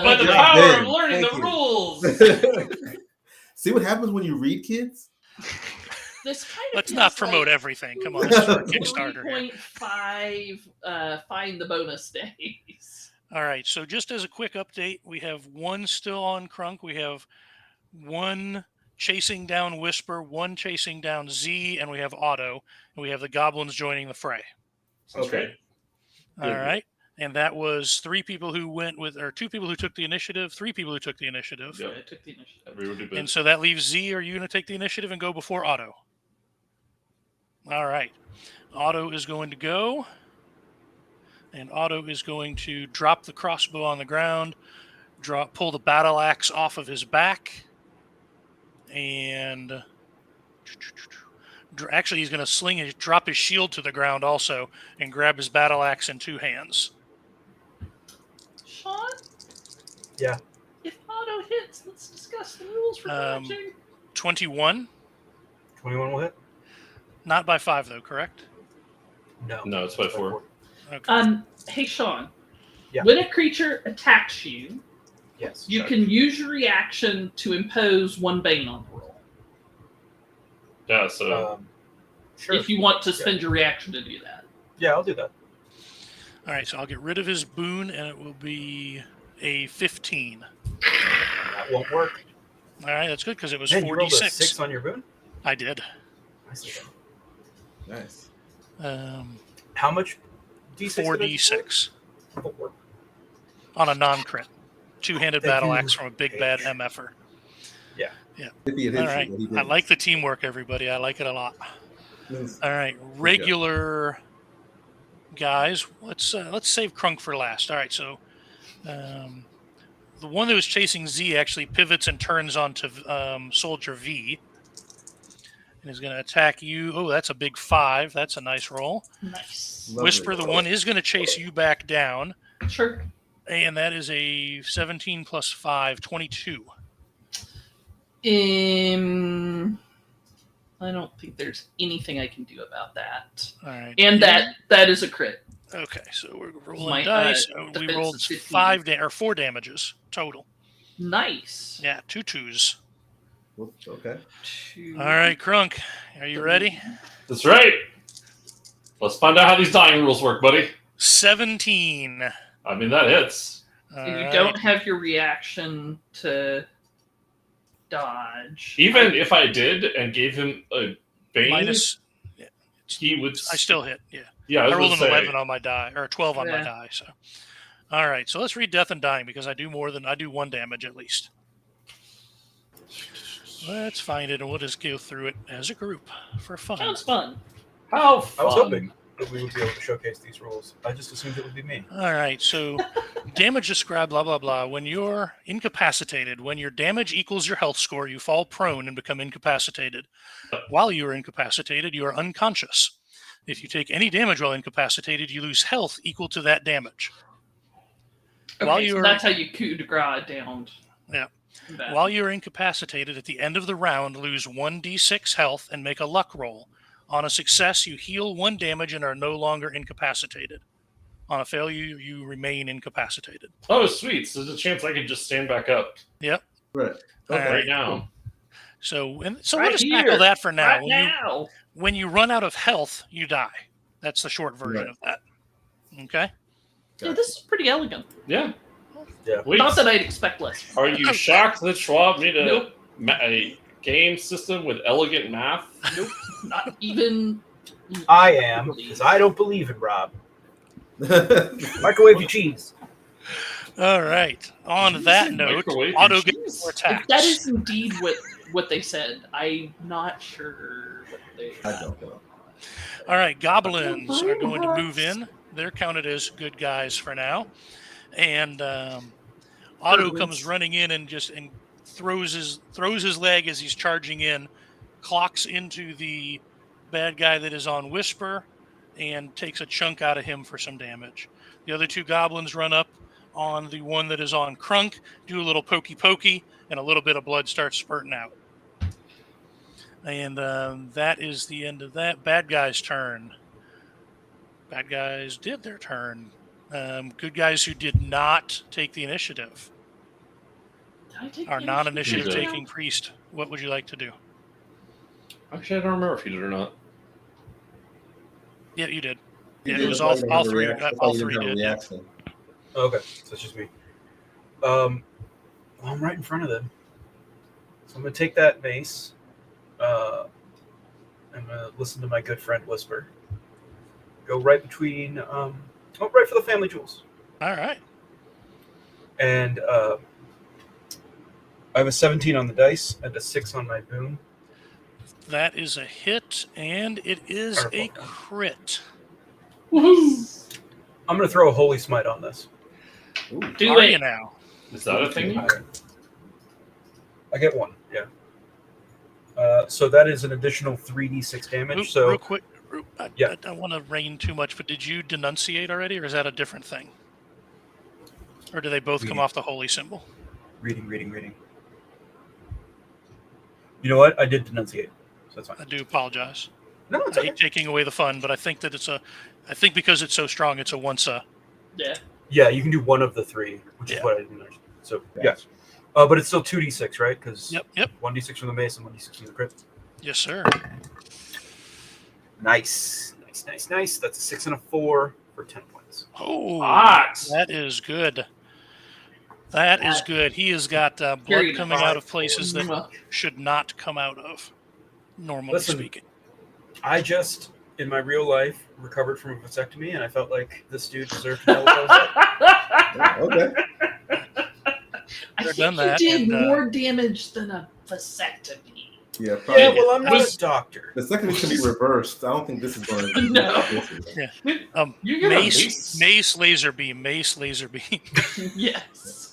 But the power of learning the rules. See what happens when you read, kids? This kind of Let's not promote everything. Come on, this is a Kickstarter. 3.5 find the bonus days. All right, so just as a quick update, we have one still on Crunk. We have one chasing down Whisper, one chasing down Z, and we have Otto. And we have the goblins joining the fray. Okay. All right. And that was 3 people who went with, or 2 people who took the initiative, 3 people who took the initiative. Yep. I took the initiative. And so that leaves Z. Are you going to take the initiative and go before Otto? All right. Otto is going to go. And Otto is going to drop the crossbow on the ground, pull the battle axe off of his back, and actually he's going to drop his shield to the ground also, and grab his battle axe in 2 hands. Shawn? Yeah. If Otto hits, let's discuss the rules for dodging. 21. 21 will hit? Not by 5, though, correct? No, it's by 4. Okay. Hey, Shawn. Yeah. When a creature attacks you, yes, you can use your reaction to impose 1 Bane on the roll. Yeah, so... sure. If you want to spend your reaction to do that. Yeah, I'll do that. All right, so I'll get rid of his boon, and it will be a 15. That won't work. All right, that's good, because it was 4d6. 4d6. You rolled a 6 on your boon? I did. I see that. Nice. How much D6? 4d6 Won't work. on a non-crit. 2-handed Thank battle you, axe from a big bad Paige. MFer. Yeah. All right. I like the teamwork, everybody. I like it a lot. All right, regular guys. Let's save Crunk for last. All right, so the one that was chasing Z actually pivots and turns onto Soldier V, and is going to attack you. Oh, that's a big 5. That's a nice roll. Nice. Lovely. Whisper, the one is going to chase you back down, Sure. and that is a 17 plus 5, 22. I don't think there's anything I can do about that. All right, And that is a crit. Okay, so we're rolling My, dice. We defense rolled is 15. 4 damages total. Nice. Yeah, 2 2s. Okay. 2. All right, Crunk, are you ready? That's right. Let's find out how these dying rules work, buddy. 17. I mean, that hits. All You right. don't have your reaction to dodge. Even if I did and gave him a Bane, Minus. he would... I still hit. Yeah, Yeah, I rolled an say, 11 on my die, or 12 on my Yeah. die. So, all right. So let's read Death and Dying because I do 1 damage at least. Let's find it and we'll just go through it as a group for fun. Sounds fun. How fun. I was hoping that we would be able to showcase these rules. I just assumed it would be me. All right, so damage described, blah, blah, blah. When you're incapacitated, when your damage equals your health score, you fall prone and become incapacitated. While you are incapacitated, you are unconscious. If you take any damage while incapacitated, you lose health equal to that damage. Okay, While so you are- that's how you coup de grace down. Yeah. that. While you are incapacitated, at the end of the round, lose 1d6 health and make a luck roll. On a success, you heal 1 damage and are no longer incapacitated. On a failure, you remain incapacitated. Oh, sweet. So there's a chance I can just stand back up Yep. Right. All Okay. right now. So we'll Right just here. tackle that for now. Right now. When you run out of health, you die. That's the short version Right. of that. Okay? Yeah, this is pretty elegant. Yeah. Yeah. Wait, Not that I'd expect less. are you shocked that Schwab made Nope. a game system with elegant math? Nope. Not even. I am, because I don't believe in Rob. Microwave your cheese. All right. On Did you that say note, microwave Otto your gets cheese? more If attacks. that is indeed what they said, I'm not sure what they. I don't know. All right, goblins are going to move in. They're counted as good guys for now. And Otto comes Earthlings. running in and throws his leg as he's charging in, clocks into the bad guy that is on Whisper, and takes a chunk out of him for some damage. The other two goblins run up on the one that is on Crunk, do a little pokey pokey, and a little bit of blood starts spurting out. And that is the end of that. Bad guy's turn. Bad guys did their turn. Good guys who did not take the initiative. Did I take Our the non-initiative You did. taking priest. What would you like to do? Actually, I don't remember if you did or not. Yeah, you did. You Yeah, did. it was That's why you didn't all have a three. reaction. That's why All you didn't three have a did. Yeah. reaction. Okay, so it's just me. Well, I'm right in front of them. So I'm going to take that mace. I'm going to listen to my good friend Whisper. Go right between, right for the family jewels. All right. And I have a 17 on the dice and a 6 on my boon. That is a hit, and it is a Wonderful. crit. Woohoo! I'm going to throw a Holy Smite on this. Ooh. Do Are it. you now? Is that a thing? I get 1, yeah. So that is an additional 3d6 damage. Real quick. Yeah. I don't want to rain too much, but did you denunciate already, or is that a different thing? Or do they both come Reading. off the holy symbol? Reading. You know what? I did denunciate, so that's fine. I do apologize. No, it's I okay. hate taking away the fun, but I think that I think because it's so strong, it's a once a. Yeah. Yeah, you can do one of the 3, which is Yeah. what I didn't understand. So, yeah. But it's still 2d6, right? Because Yep. 1d6 from the mace and 1d6 from the crit. Yes, sir. Nice. That's a 6 and a 4 for 10 points. Oh, Hot. that is good. That is good. He has got blood Very coming nice. out of places that Mwah. should not come out of, normally Listen. speaking. I just, in my real life, recovered from a vasectomy, and I felt like this dude deserved to know what I was like. Okay. I They've think done you that, did and, more damage than a vasectomy. Yeah, probably. Yeah, well, I'm not Was- a doctor. The second can be reversed. I don't think this is going to. No. You get a Mace laser beam. Yes.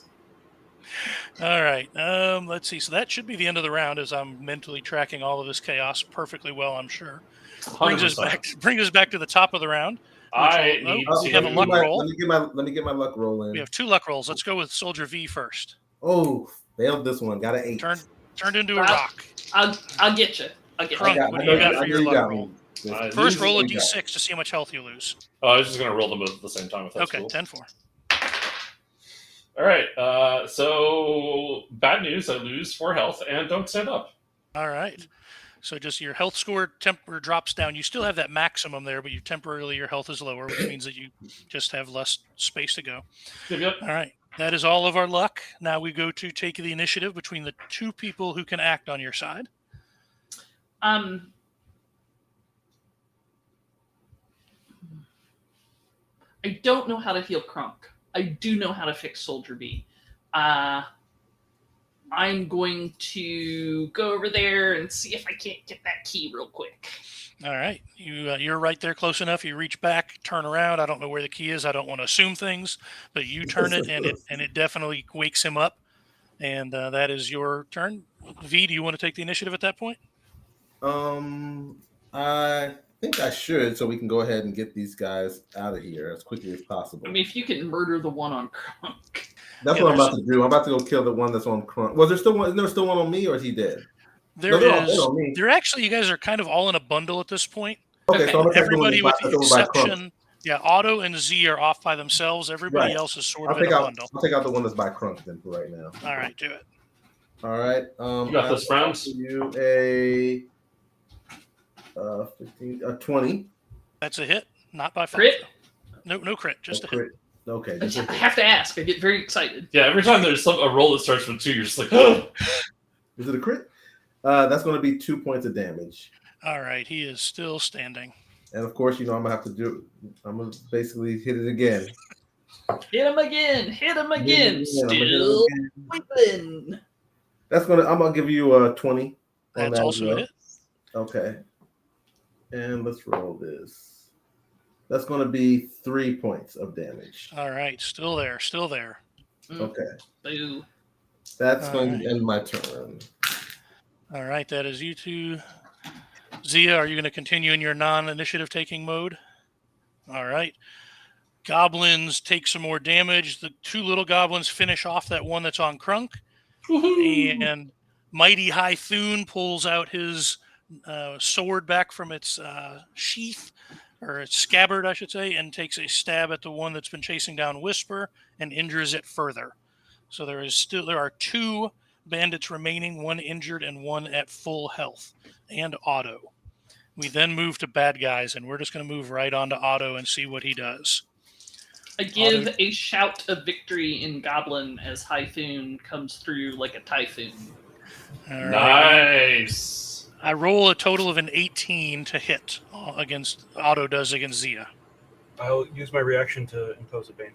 All right. Let's see. So that should be the end of the round, as I'm mentally tracking all of this chaos perfectly well, I'm sure. Brings us 100%. back to the top of the round. I need we have a to. luck roll. Let me get my luck roll in. We have 2 luck rolls. Let's go with Soldier V first. Oh, failed this one. Got an 8. Turned into a Wow. rock. I'll get you. Crunk, what do you got for your luck roll? I First, need roll a You got it. d6 to see how much health you lose. Oh, I was just gonna roll them both at the same time. If that's Okay, cool. 10-4. All right. So bad news. I lose 4 health and don't stand up. All right. So just your health score drops down. You still have that maximum there, but your health is lower, which means that you just have less space to go. Yep. All right. That is all of our luck. Now we go to take the initiative between the 2 people who can act on your side. I don't know how to heal Crunk. I do know how to fix Soldier B. I'm going to go over there and see if I can't get that key real quick. All right. You're right there close enough. You reach back, turn around. I don't know where the key is. I don't want to assume things, but you turn it, and it definitely wakes him up. And that is your turn. V, do you want to take the initiative at that point? I think I should, so we can go ahead and get these guys out of here as quickly as possible. I mean, if you can murder the one on Crunk. That's Yeah, what I'm about to do. I'm about to go kill the one that's on Crunk. Was there still one? Is there still one on me, or is he dead? There No, they're all is. dead on me. They're actually, you guys are kind of all in a bundle at this point. Okay, so I'm gonna take Everybody the one with the that's over by Crunk. exception, Otto and Z are off by themselves. Everybody Right. else is sort I'll of in take a out. bundle. I'll take out the one that's by Crunk then for right now. All right, do it. All right. You got this, I'll friends. give you a 20. That's a hit. Not by 5. Crit? No crit. Just a hit. Crit. Okay. I just a hit. have to ask. I get very excited. Yeah. Every time there's a roll that starts with 2, you're just like, Is it a crit? That's going to be 2 points of damage. All right, he is still standing. And of course, I'm gonna have to I'm gonna basically hit it again. Hit him again. Hit him again. I'm Still gonna hit him again. whipping. I'm gonna give you a 20 on That's that as also a well. hit. Okay. And let's roll this. That's gonna be 3 points of damage. All right, still there. Okay. Boo. That's All going right. to end my turn. All right, that is you two. Zia, are you going to continue in your non-initiative taking mode? All right. Goblins take some more damage. The two little goblins finish off that one that's on Crunk. Woohoo. And Mighty High Thune pulls out his sword back from its sheath, or its scabbard, I should say, and takes a stab at the one that's been chasing down Whisper and injures it further. So there are two bandits remaining, one injured and one at full health, and Otto. We then move to bad guys, and we're just going to move right on to Otto and see what he does. I give a shout of victory in Goblin as Hythune comes through like a typhoon. All right. Nice. I roll a total of an 18 to hit against Otto does against Zia. I'll use my reaction to impose a bane.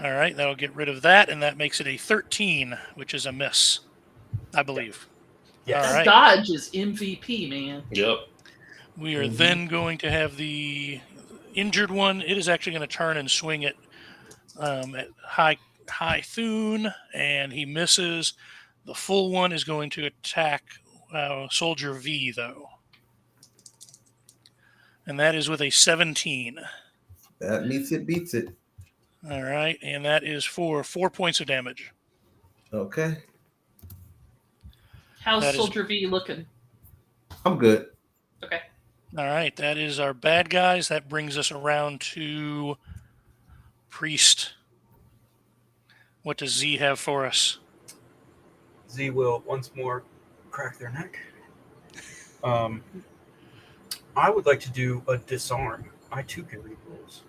All right, that'll get rid of that, and that makes it a 13, which is a miss, I believe. Yes. All right. Dodge is MVP, man. Yep. We are then going to have the injured one. It is actually going to turn and swing at High Thune, and he misses. The full one is going to attack Soldier V, though. And that is with a 17. That meets it, beats it. All right, and that is for 4 points of damage. Okay. How's Soldier V looking? I'm good. Okay. All right, that is our bad guys. That brings us around to Priest. What does Z have for us? Z will once more crack their neck. I would like to do a disarm. I too can read rules.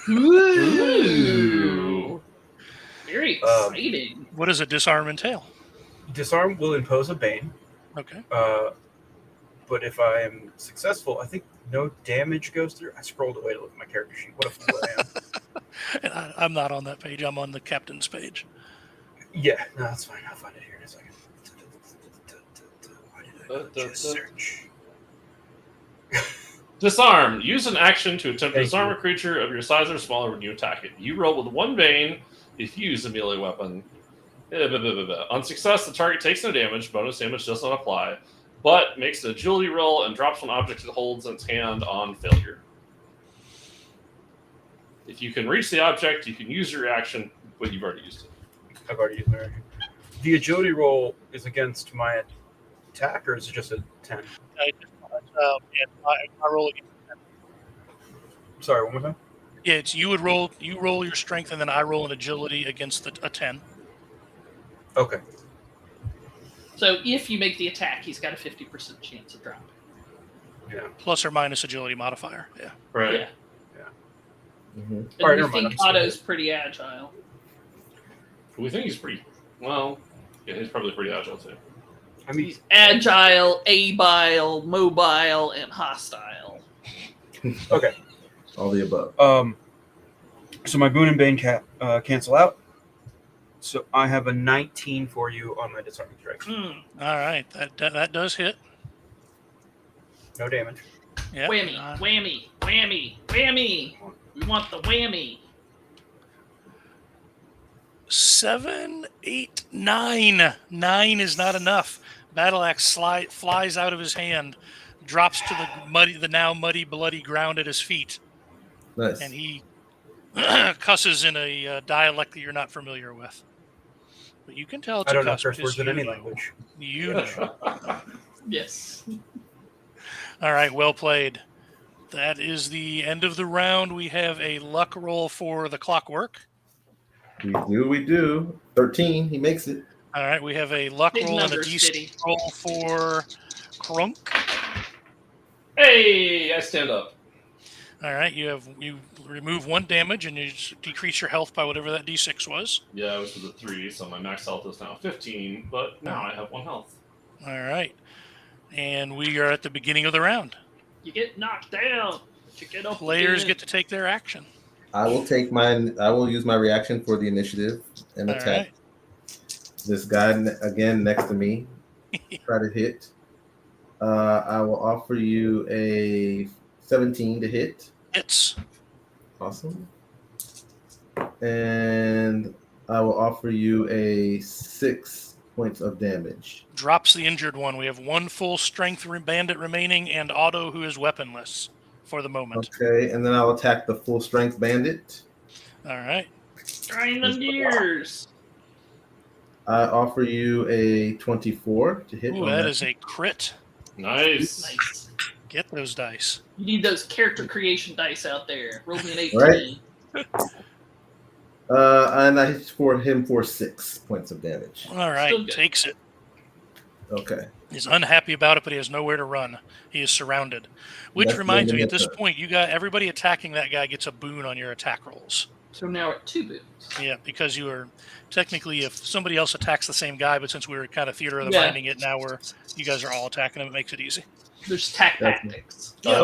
Ooh. Very exciting. What does a disarm entail? Disarm will impose a bane. Okay. But if I am successful, I think no damage goes through. I scrolled away to look at my character sheet. What a fool I am. And I'm not on that page. I'm on the captain's page. Yeah, no, that's fine. I'll find it here in a second. Why did I just search? Disarm. Use an action to attempt to Thank disarm you. a creature of your size or smaller when you attack it. You roll with one bane if you use a melee weapon. On success, the target takes no damage. Bonus damage does not apply, but makes an agility roll and drops one object it holds in its hand on failure. If you can reach the object, you can use your reaction, but you've already used it. I've already used my reaction. The agility roll is against my attack, or is it just a 10? I roll again. Sorry, one more time. Yeah, it's you roll your strength, and then I roll an agility against a 10. Okay. So if you make the attack, he's got a 50% chance of dropping. Yeah. Plus or minus agility modifier. Yeah. Right. Yeah. Mm-hmm. And All right, we never mind, think I'm sorry. Otto's pretty agile. We think he's pretty. Well, yeah, he's probably pretty agile too. I mean, He's agile, abile, mobile, and hostile. okay. All the above. So my boon and bane cancel out. So I have a 19 for you on my disarming strike. All right, that does hit. No damage. Yeah. Whammy, whammy, whammy, whammy. We want the whammy. 7, 8, 9. 9 is not enough. Battle axe flies out of his hand, drops to the now muddy, bloody ground at his feet, Nice. and he cusses in a dialect that you're not familiar with. But you can tell it's I a don't know cuss curse because words in any you know. language. You know. Yes. All right, well played. That is the end of the round. We have a luck roll for the clockwork. We do. 13. He makes it. All right, we have a luck Big roll and a numbers, DC Diddy. roll for Crunk. Hey, I stand up. All right, you remove 1 damage and you decrease your health by whatever that D6 was. Yeah, which was a 3, so my max health is now 15, but now I have 1 health. All right, and we are at the beginning of the round. You get knocked down, but you get up Players again. get to take their action. I will take mine. I will use my reaction for the initiative and All attack right. this guy again next to me. Try to hit. I will offer you a 17 to hit. Hits. Awesome. And I will offer you a 6 points of damage. Drops the injured one. We have one full strength bandit remaining and Otto, who is weaponless for the moment. Okay, and then I'll attack the full strength bandit. All right. Grind them gears. I offer you a 24 to hit. Ooh, on that is a crit. Nice. Nice. Get those dice. You need those character creation dice out there. Roll me an 18. Right. And I hit for him for 6 points of damage. All right. Still good. Takes it. Okay. He's unhappy about it, but he has nowhere to run. He is surrounded. Which That's reminds the me, at this turn. point, you got everybody attacking that guy gets a boon on your attack rolls. So now we're at 2 boons. Yeah, because you are technically, if somebody else attacks the same guy, but since we were kind of theater of the Yeah. minding it, now you guys are all attacking him. It makes it easy. There's tactics. Yeah.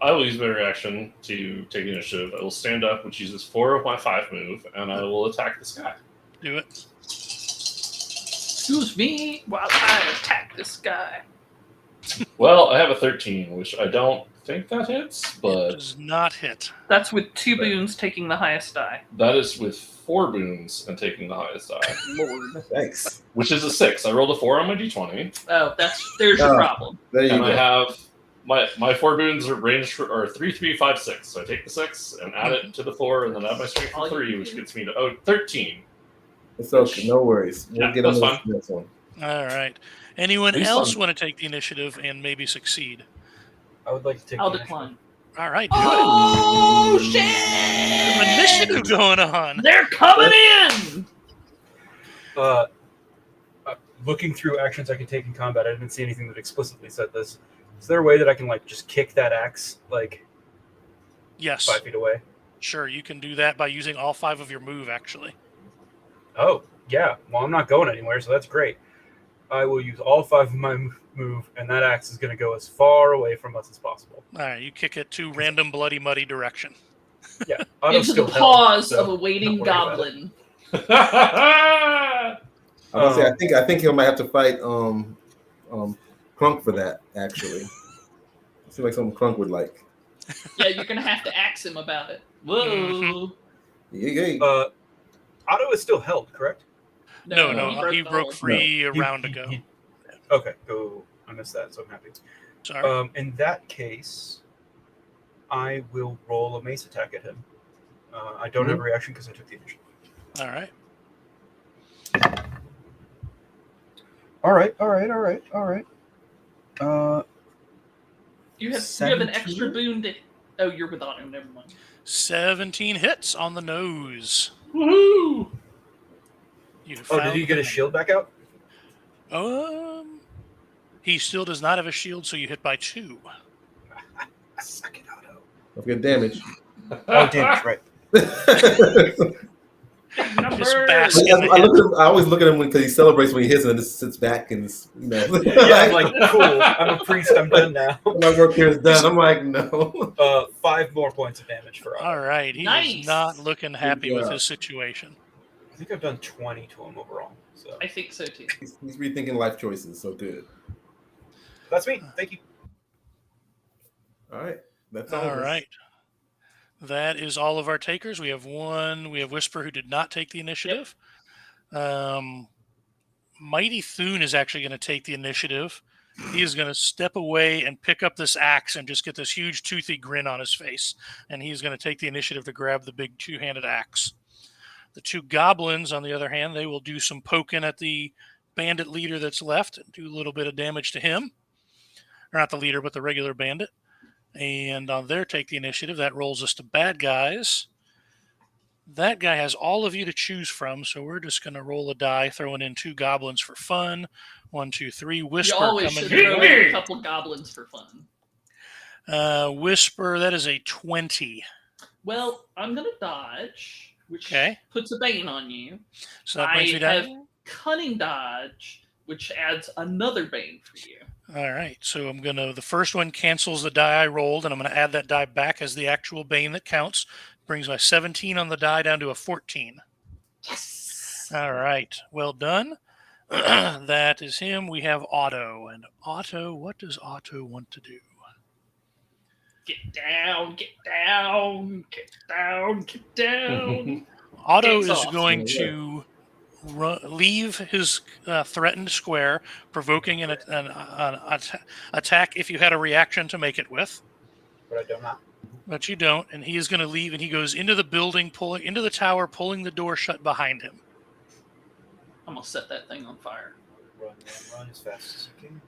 I will use my reaction to take the initiative. I will stand up, which uses 4 of my 5 move, and I will attack this guy. Do it. Excuse me while I attack this guy. Well, I have a 13, which I don't think that hits, It but does not hit. That's with 2 boons taking the highest die. that is with 4 boons and taking the highest die, Lord. Thanks. which is a 6. I rolled a 4 on my d20, Oh, there's your Oh. problem. There you and go. I have my 4 boons are ranged are 3, 3, 5, 6. So I take the 6 and add it to the 4, and then add my strength for 3, which gets me to 13. It's okay. No worries. We'll Yeah, get on that's this fine. next one. All right. Anyone At least else I'm- want to take the initiative and maybe succeed? I would like to take. I'll the decline. All right. Do Oh, it. shit! Initiative going on. They're coming in! Looking through actions I can take in combat, I didn't see anything that explicitly said this. Is there a way that I can just kick that axe Yes. 5 feet away? Sure. You can do that by using all 5 of your move, actually. Oh, yeah. Well, I'm not going anywhere, so that's great. I will use all 5 of my move, and that axe is going to go as far away from us as possible. All right. You kick it to random bloody muddy direction. Yeah. Otto's Into the still held, paws so of a waiting don't worry about it. goblin. I was gonna say, I think he might have to fight Crunk for that. Actually, it seems like something Crunk would like. Yeah, you're gonna have to ask him about it. Whoa. Mhm. Yeah. Otto is still held, correct? No, he the broke hold. free a He- round he- ago. he- Okay, go. I missed that, so I'm happy. Sorry. In that case, I will roll a mace attack at him. I don't have a reaction because I took the initiative. All right. All right. You have an 17? extra boon to. Oh, you're with Otto. Never mind. 17 hits on the nose. Woohoo! You Oh, did found he get his the- shield back out? He still does not have a shield, so you hit by 2. Suck it, Otto. Don't forget damage. Oh, damage, right. Just bask in the I hit. always look at him because he celebrates when he hits and then just sits back and Yeah, I'm like, cool. I'm a priest. I'm done now. my work here is done. I'm like, no. 5 more points of damage for Otto. All right. He Nice. is not looking happy with job. his situation. I think I've done 20 to him overall. So I think so too. He's rethinking life choices. So good. that's me. Thank you. All right. That's all. All right. That is all of our takers. We have Whisper, who did not take the initiative. Mighty Thune is actually going to take the initiative. He is going to step away and pick up this axe and just get this huge toothy grin on his face. And he's going to take the initiative to grab the big 2-handed axe. The 2 goblins, on the other hand, they will do some poking at the bandit leader that's left and do a little bit of damage to him. Or not the leader, but the regular bandit. And on their take the initiative, that rolls us to bad guys. That guy has all of you to choose from, so we're just going to roll a die, throwing in 2 goblins for fun. 1, 2, 3. You Whisper always coming should in. throw in a couple goblins for fun. Whisper, that is a 20. Well, I'm gonna dodge, which Okay. puts a bane on you. So that brings I me down. have cunning dodge, which adds another bane for you. All right, so the first one cancels the die I rolled, and I'm gonna add that die back as the actual bane that counts. Brings my 17 on the die down to a 14. Yes. All right, well done. That is him. We have Otto, and Otto. What does Otto want to do? Get down, get down, get down, get down. Otto is Exhaust. going to leave his threatened square, provoking an attack if you had a reaction to make it with. But I do not. But you don't, and he is going to leave, and he goes into the building, pulling into the tower, pulling the door shut behind him. I'm gonna set that thing on fire. Run as fast as you can.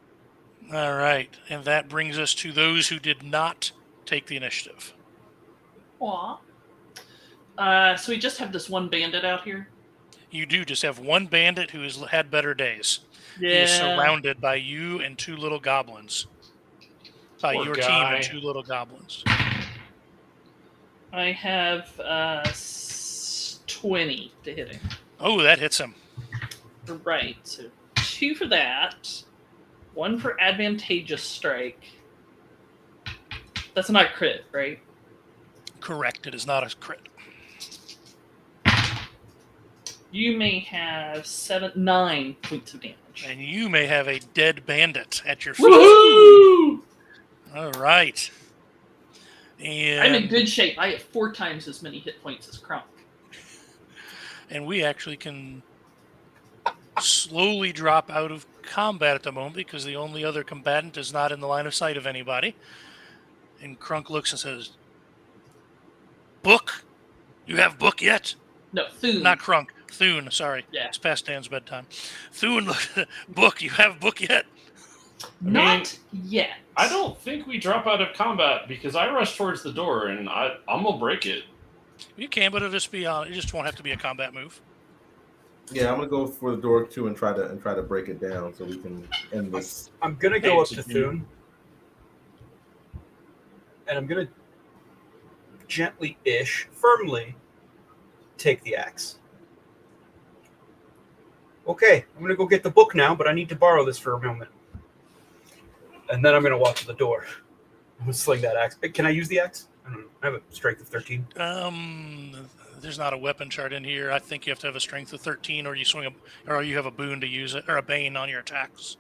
All right, and that brings us to those who did not take the initiative. Aw. So we just have this one bandit out here? You do just have one bandit who has had better days. Yeah. He is surrounded by you and two little goblins. By Poor your guy. team and two little goblins. I have 20 to hit him. Oh, that hits him. Right, so 2 for that, 1 for advantageous strike. That's not a crit, right? Correct, it is not a crit. You may have 9 points of damage. And you may have a dead bandit at your feet. Woohoo! All right. And I'm in good shape. I have 4 times as many hit points as Kronk. And we actually can slowly drop out of combat at the moment because the only other combatant is not in the line of sight of anybody. And Krunk looks and says, Book? You have Book yet? No, Thune. Not Krunk. Thune, sorry. Yeah. It's past Dan's bedtime. Thune, Book, you have Book yet? Not yet. I don't think we drop out of combat because I rush towards the door and I'm gonna break it. You can, but it'll just be it just won't have to be a combat move. Yeah, I'm gonna go for the door too and try to break it down so we can end this. I'm gonna go up Hey, to did you- Thune, and I'm gonna gently-ish, firmly take the axe. Okay, I'm gonna go get the book now, but I need to borrow this for a moment. And then I'm gonna walk to the door. I'm gonna sling that axe. Can I use the axe? I don't know. I have a strength of 13. There's not a weapon chart in here. I think you have to have a strength of 13, or you have a boon to use it, or a bane on your attacks.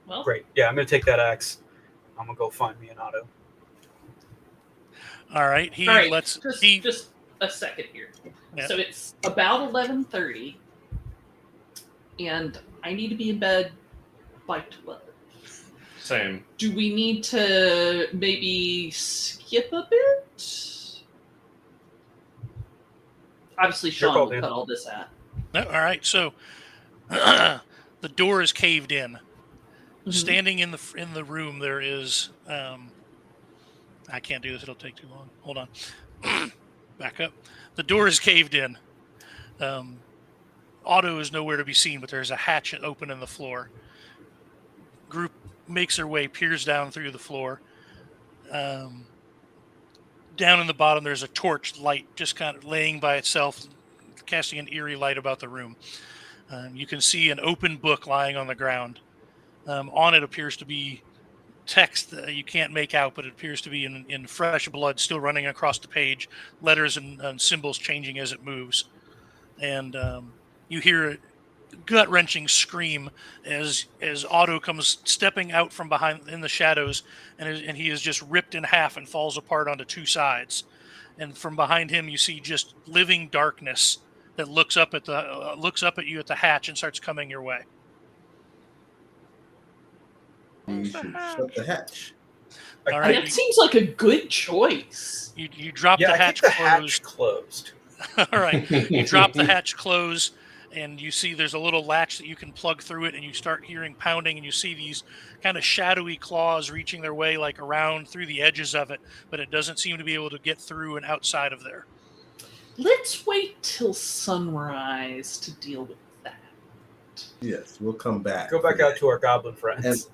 Well, Great. Yeah, I'm gonna take that axe. I'm gonna go find me an Otto. All right. He all right, lets just a second here. Yeah. So it's about 11:30, and I need to be in bed by 12. Same. Do we need to maybe skip a bit? Obviously, Sure, Shawn call, will Dan. cut all this out. No, all right. So the door is caved in. Mm-hmm. Standing in the room, there is. I can't do this. It'll take too long. Hold on. Back up. The door is caved in. Otto is nowhere to be seen, but there's a hatch open in the floor. Group makes their way, peers down through the floor. Down in the bottom, there's a torch light just kind of laying by itself, casting an eerie light about the room. You can see an open book lying on the ground. On it appears to be text that you can't make out, but it appears to be in fresh blood still running across the page, letters and symbols changing as it moves. And you hear a gut-wrenching scream as Otto comes stepping out from behind in the shadows, and he is just ripped in half and falls apart onto two sides. And from behind him, you see just living darkness that looks up at you at the hatch and starts coming your way. We should shut the hatch. All right, That seems like a good choice. you drop Yeah, the I hatch think the closed. hatch closed. All right, you drop the hatch close, and you see there's a little latch that you can plug through it, and you start hearing pounding, and you see these kind of shadowy claws reaching their way like around through the edges of it, but it doesn't seem to be able to get through and outside of there. Let's wait till sunrise to deal with that. Yes, we'll come back. Go back out to our goblin friends.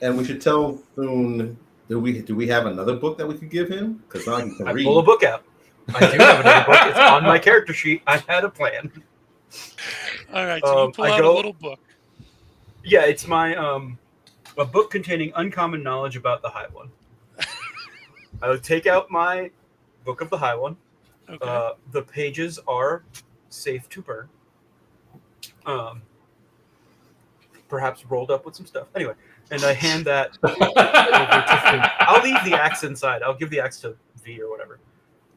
And we should tell Thune. Do we have another book that we could give him? Because now he can I read. pull a book out. I do have another book. It's on my character sheet. I had a plan. All right, so you pull I out a go- little book. Yeah, it's my A book containing uncommon knowledge about the High One. I would take out my Book of the High One. Okay. The pages are safe to burn. Perhaps rolled up with some stuff. Anyway, and I hand that over to Finn. I'll leave the axe inside. I'll give the axe to V or whatever.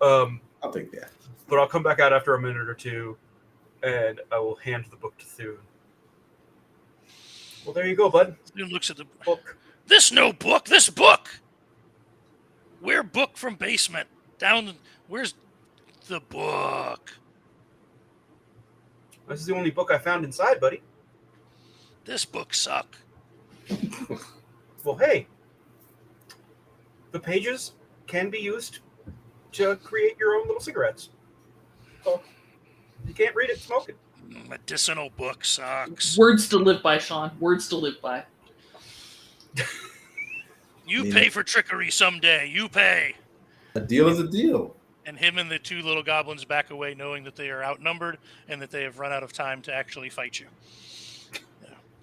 I'll take that. But I'll come back out after a minute or two, and I will hand the book to Thune. Well, there you go, bud. Thune looks at the Book. This no book. This book. Where book from basement down? Where's the book? This is the only book I found inside, buddy. This book suck. Well, hey, the pages can be used to create your own little cigarettes. So you can't read it, smoke it. Medicinal book sucks. Words to live by, Shawn. Words to live by. You pay for trickery someday. You pay. A deal is a deal. And him and the two little goblins back away, knowing that they are outnumbered and that they have run out of time to actually fight you.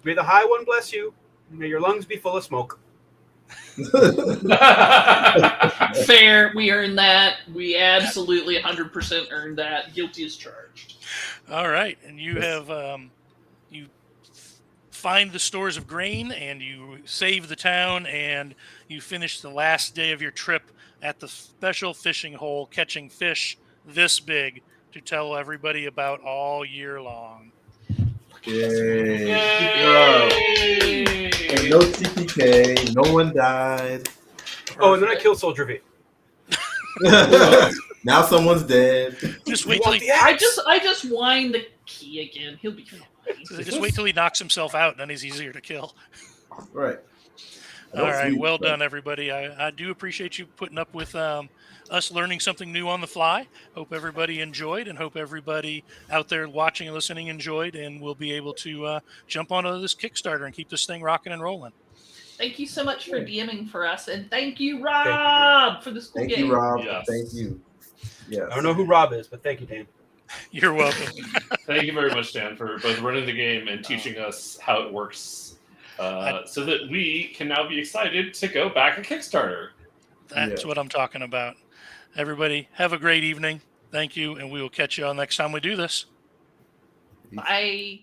May the High One bless you. May your lungs be full of smoke. Fair. We earned that. We absolutely 100% earned that. Guilty as charged. All right, and you have you find the stores of grain, and you save the town, and you finish the last day of your trip at the special fishing hole, catching fish this big to tell everybody about all year long. Yay. Yay! And no TPK. No one died. Oh, and then I kill Soldier V. Now someone's dead. Just You wait till want he the axe? I just wind the key again. He'll be fine. just wait till he knocks himself out, and then he's easier to kill. Right. All right, well done, everybody. I do appreciate you putting up with us learning something new on the fly. Hope everybody enjoyed, and hope everybody out there watching and listening enjoyed, and we'll be able to jump onto this Kickstarter and keep this thing rocking and rolling. Thank you so much for DMing for us, and thank you, Rob, for this cool Thank game. you, Rob. Yes. Thank you. Yes. I don't know who Rob is, but thank you, Dan. You're welcome. Thank you very much, Dan, for both running the game and teaching us how it works, so that we can now be excited to go back a Kickstarter. That's what I'm talking about. Everybody, have a great evening. Thank you, and we will catch you all next time we do this. Bye.